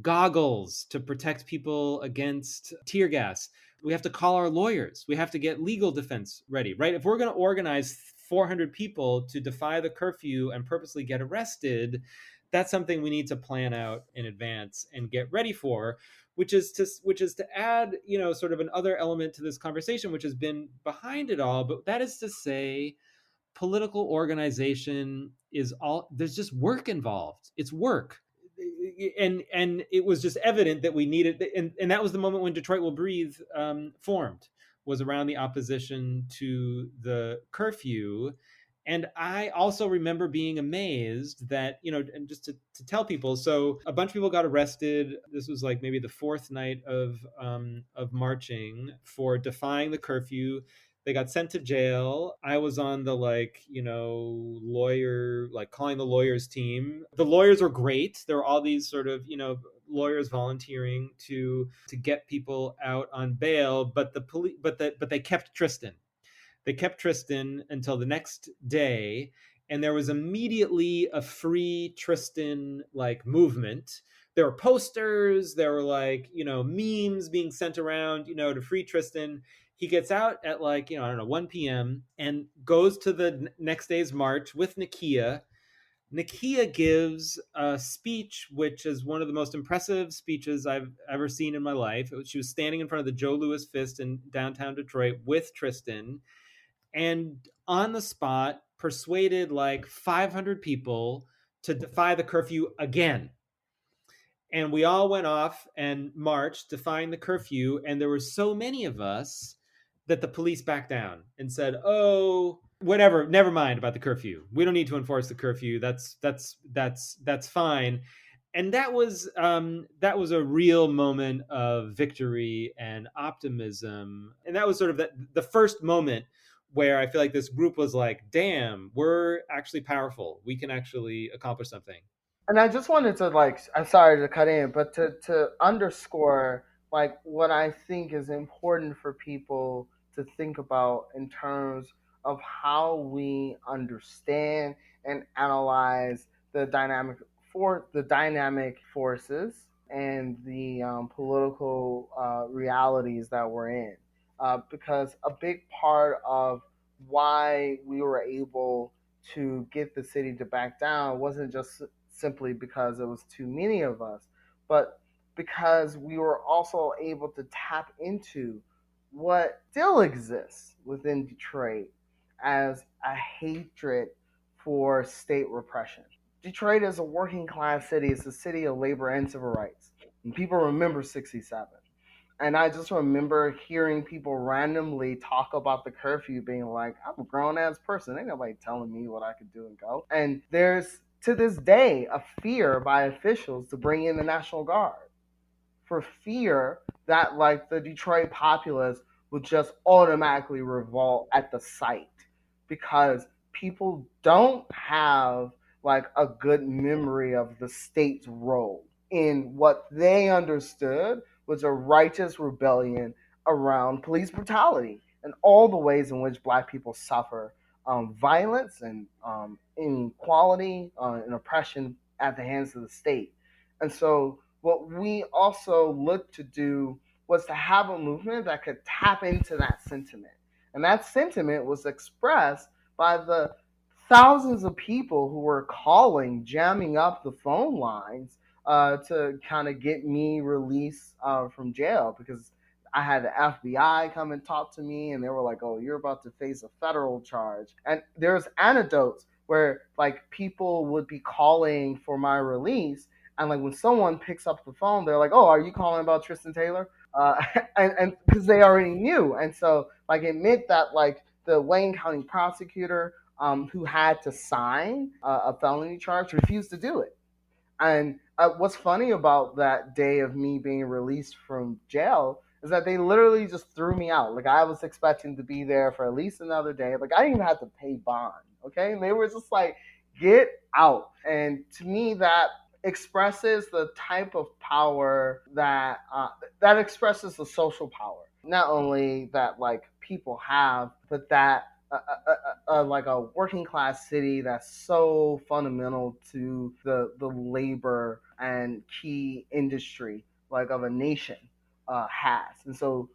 goggles to protect people against tear gas. We have to call our lawyers. We have to get legal defense ready, right? If we're going to organize 400 people to defy the curfew and purposely get arrested, that's something we need to plan out in advance and get ready for, which is to add, sort of another element to this conversation, which has been behind it all. But that is to say, political organization is all, there's just work involved. It's work. And it was just evident that we needed, and that was the moment when Detroit Will Breathe formed, was around the opposition to the curfew. And I also remember being amazed that, and just to tell people, so a bunch of people got arrested. This was like maybe the fourth night of marching for defying the curfew. They got sent to jail. I was on the lawyer, like calling the lawyers team. The lawyers were great. There were all these sort of, lawyers volunteering to get people out on bail, but the police, but they kept Tristan. They kept Tristan until the next day, and there was immediately a free Tristan like movement. There were posters, there were like, memes being sent around, to free Tristan. He gets out at like, I don't know, 1 p.m. and goes to the next day's march with Nakia. Nakia gives a speech, which is one of the most impressive speeches I've ever seen in my life. She was standing in front of the Joe Louis Fist in downtown Detroit with Tristan, and on the spot persuaded like 500 people to defy the curfew again. And we all went off and marched defying the curfew, and there were so many of us that the police backed down and said, oh, whatever, never mind about the curfew, we don't need to enforce the curfew, that's fine. And that was a real moment of victory and optimism. And that was sort of the first moment where I feel like this group was like, damn, we're actually powerful, we can actually accomplish something. And I just wanted to like, I'm sorry to cut in, but to underscore like what I think is important for people to think about in terms of how we understand and analyze the dynamic forces and the political realities that we're in, because a big part of why we were able to get the city to back down wasn't just simply because it was too many of us, but because we were also able to tap into what still exists within Detroit as a hatred for state repression. Detroit is a working class city. It's a city of labor and civil rights. And people remember 67. And I just remember hearing people randomly talk about the curfew, being like, I'm a grown ass person. Ain't nobody telling me what I could do and go. And there's, to this day, a fear by officials to bring in the National Guard for fear that, like, the Detroit populace would just automatically revolt at the sight because people don't have, like, a good memory of the state's role in what they understood was a righteous rebellion around police brutality and all the ways in which Black people suffer violence and inequality and oppression at the hands of the state. And so, what we also looked to do was to have a movement that could tap into that sentiment. And that sentiment was expressed by the thousands of people who were calling, jamming up the phone lines to kind of get me released from jail because I had the FBI come and talk to me, and they were like, "Oh, you're about to face a federal charge." And there's anecdotes where like people would be calling for my release, and like when someone picks up the phone, they're like, "Oh, are you calling about Tristan Taylor?" And because they already knew, and so like it meant that like the Wayne County prosecutor who had to sign a felony charge refused to do it. And what's funny about that day of me being released from jail is that they literally just threw me out. Like I was expecting to be there for at least another day. Like I didn't even have to pay bond. Okay, and they were just like, "Get out." And to me, that expresses the type of power that expresses the social power. Not only that like people have, but that like a working class city that's so fundamental to the labor and key industry like of a nation has. And so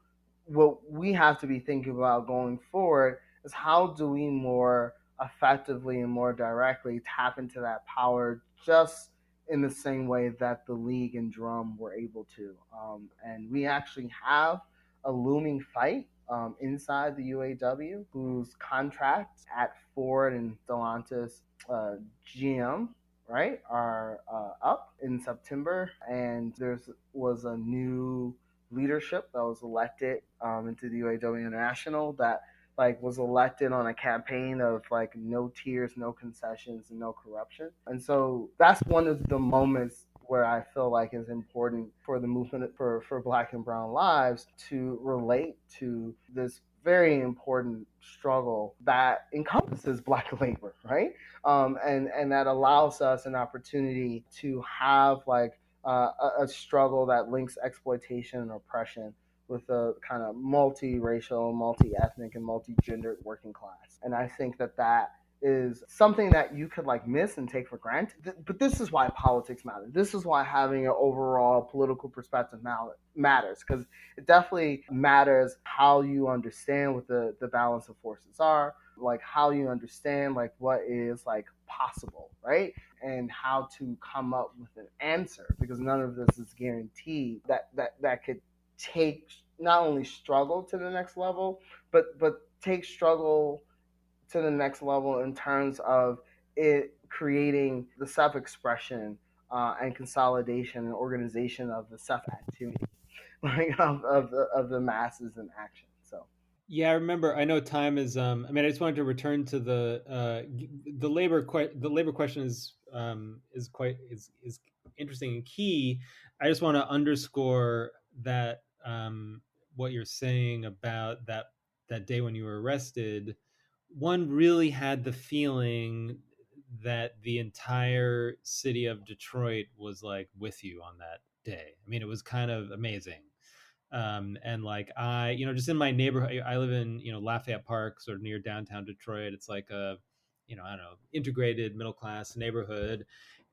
what we have to be thinking about going forward is how do we more effectively and more directly tap into that power just in the same way that the league and drum were able to. And we actually have a looming fight inside the UAW, whose contracts at Ford and Stellantis GM, right, are up in September, and was a new leadership that was elected into the UAW International that like was elected on a campaign of like no tears, no concessions, and no corruption. And so that's one of the moments where I feel like is important for the movement for Black and Brown lives to relate to this very important struggle that encompasses Black labor, right? And that allows us an opportunity to have like a struggle that links exploitation and oppression with a kind of multiracial, multi-ethnic, and multi-gendered working class. And I think that is something that you could like miss and take for granted. But this is why politics matters. This is why having an overall political perspective matters, because it definitely matters how you understand what the balance of forces are, like how you understand like what is like possible, right? And how to come up with an answer, because none of this is guaranteed that could take not only struggle to the next level, but take struggle to the next level in terms of it creating the self-expression and consolidation and organization of the self-activity like of the masses in action. So Yeah, I remember. I know time is. I mean, I just wanted to return to the labor. The labor question is quite is interesting and key. I just want to underscore that what you're saying about that day when you were arrested. One really had the feeling that the entire city of Detroit was like with you on that day. I mean, it was kind of amazing. And like just in my neighborhood, I live in Lafayette Park, sort of near downtown Detroit. It's like a I don't know, integrated middle class neighborhood.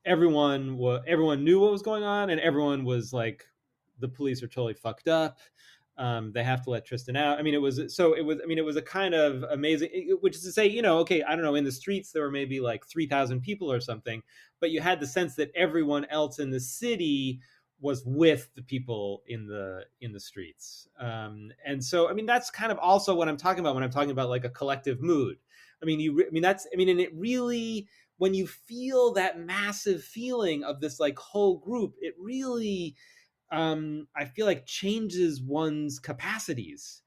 Everyone knew what was going on, and everyone was like, the police are totally fucked up. They have to let Tristan out. I mean, it was a kind of amazing, which is to say, okay, I don't know, in the streets there were maybe like 3,000 people or something, but you had the sense that everyone else in the city was with the people in the streets. And so, I mean, that's kind of also what I'm talking about when I'm talking about like a collective mood. I mean, and it really, when you feel that massive feeling of this like whole group, it really, I feel like changes one's capacities.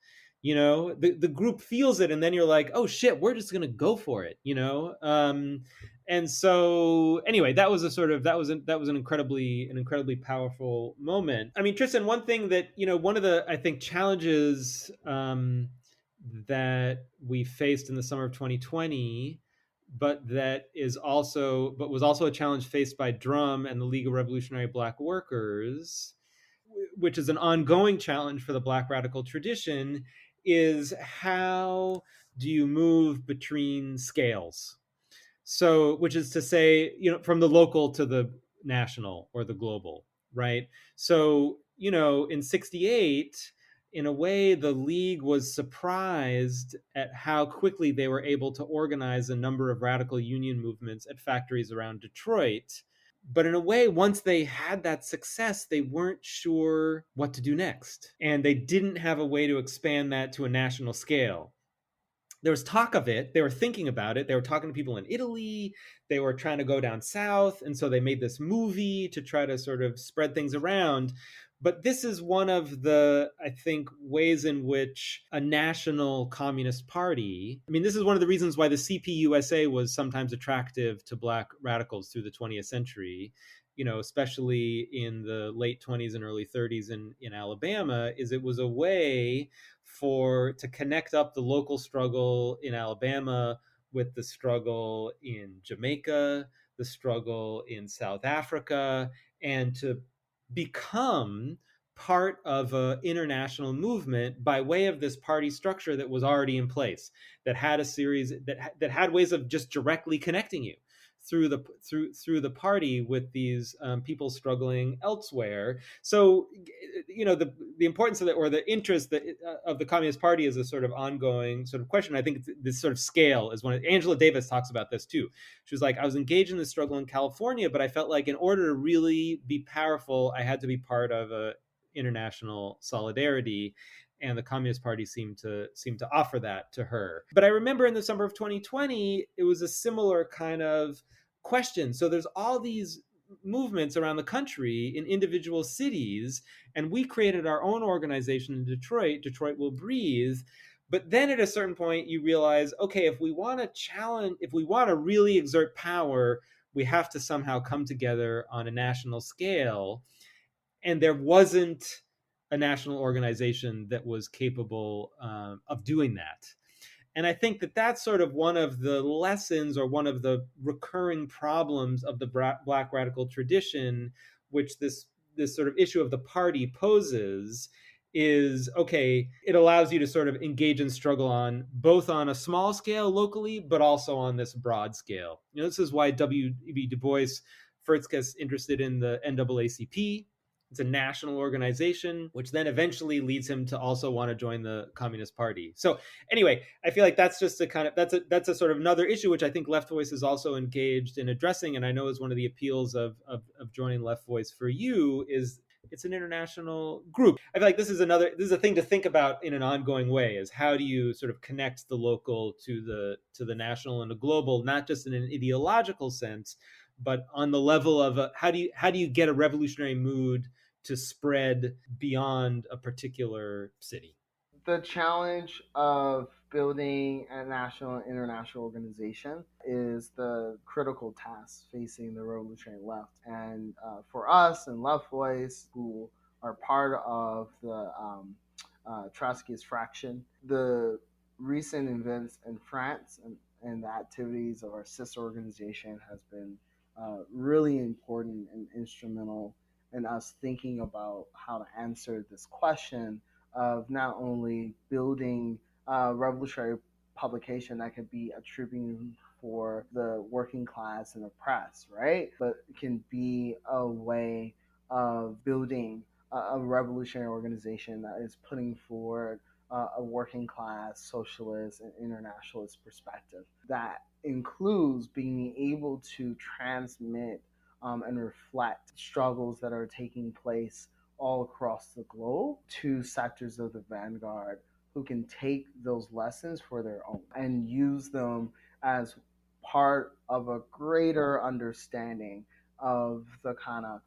The group feels it, and then you're like, oh shit, we're just gonna go for it. And so anyway, that was an incredibly powerful moment. I mean, Tristan, one thing that one of the, I think, challenges that we faced in the summer of 2020, but was also a challenge faced by Drum and the League of Revolutionary Black Workers, which is an ongoing challenge for the Black radical tradition, is how do you move between scales? So, which is to say, from the local to the national or the global, right? So, in 68, in a way, the League was surprised at how quickly they were able to organize a number of radical union movements at factories around Detroit. But in a way, once they had that success, they weren't sure what to do next. And they didn't have a way to expand that to a national scale. There was talk of it. They were thinking about it. They were talking to people in Italy. They were trying to go down south. And so they made this movie to try to sort of spread things around. But this is one of the, I think, ways in which a national communist party, I mean, this is one of the reasons why the CPUSA was sometimes attractive to Black radicals through the 20th century, especially in the late 20s and early 30s in Alabama, is it was a way to connect up the local struggle in Alabama with the struggle in Jamaica, the struggle in South Africa, and to become part of an international movement by way of this party structure that was already in place, that had a series that had ways of just directly connecting you through the party with these people struggling elsewhere. So the importance of or the interest of the Communist Party is a sort of ongoing sort of question. I think this sort of scale is one. Angela Davis talks about this too. She was like, I was engaged in the struggle in California, but I felt like in order to really be powerful, I had to be part of a international solidarity, and the Communist Party seemed to offer that to her. But I remember in the summer of 2020, it was a similar kind of question. So there's all these movements around the country in individual cities, and we created our own organization in Detroit Will Breathe. But then at a certain point, you realize, okay, if we want to really exert power, we have to somehow come together on a national scale. And there wasn't a national organization that was capable of doing that. And I think that that's sort of one of the lessons or one of the recurring problems of the Black radical tradition, which this sort of issue of the party poses, is, okay, it allows you to sort of engage in struggle on both on a small scale locally, but also on this broad scale. This is why W.E.B. Du Bois first gets interested in the NAACP. It's a national organization, which then eventually leads him to also want to join the Communist Party. So anyway, I feel like that's just that's a sort of another issue, which I think Left Voice is also engaged in addressing. And I know is one of the appeals of joining Left Voice for you is it's an international group. I feel like this is a thing to think about in an ongoing way, is how do you sort of connect the local to the national and the global, not just in an ideological sense, but on the level of how do you get a revolutionary mood to spread beyond a particular city? The challenge of building a national and international organization is the critical task facing the revolutionary left. And for us in Left Voice, who are part of the Trotskyist fraction, the recent events in France and the activities of our sister organization has been really important and instrumental in us thinking about how to answer this question of not only building a revolutionary publication that can be attributed for the working class and oppressed, right? But it can be a way of building a revolutionary organization that is putting forward a working class, socialist, and internationalist perspective that includes being able to transmit and reflect struggles that are taking place all across the globe to sectors of the vanguard who can take those lessons for their own and use them as part of a greater understanding of the kind of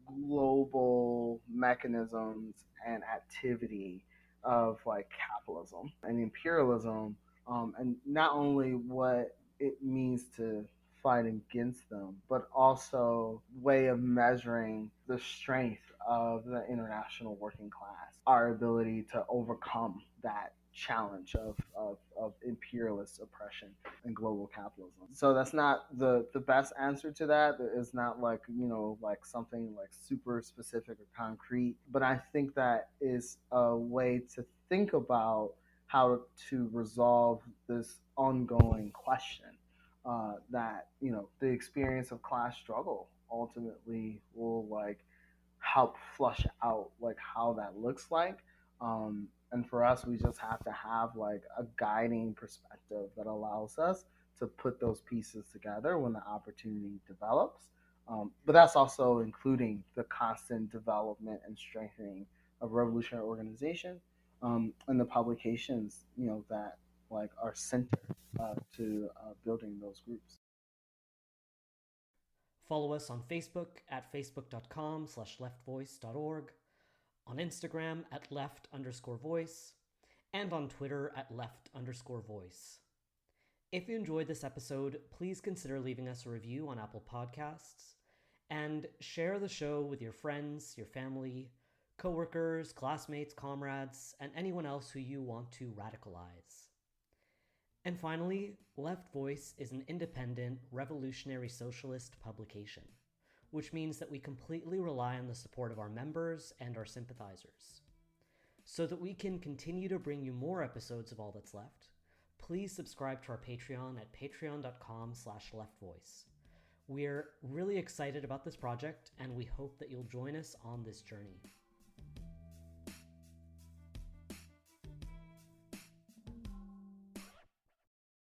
global mechanisms and activity of like capitalism and imperialism, and not only what it means to fight against them, but also way of measuring the strength of the international working class, our ability to overcome that challenge of imperialist oppression and global capitalism. So that's not the best answer to that. It's not like, like something like super specific or concrete, but I think that is a way to think about how to resolve this ongoing question, that the experience of class struggle ultimately will like help flush out like how that looks like, and for us we just have to have like a guiding perspective that allows us to put those pieces together when the opportunity develops, but that's also including the constant development and strengthening of revolutionary organization, and the publications that like are centered to building those groups. Follow us on Facebook at facebook.com/leftvoice.org, on Instagram at left_voice, and on Twitter at left_voice. If you enjoyed this episode, please consider leaving us a review on Apple Podcasts, and share the show with your friends, your family, coworkers, classmates, comrades, and anyone else who you want to radicalize. And finally, Left Voice is an independent, revolutionary socialist publication, which means that we completely rely on the support of our members and our sympathizers. So that we can continue to bring you more episodes of All That's Left, please subscribe to our Patreon at patreon.com/leftvoice. We're really excited about this project, and we hope that you'll join us on this journey.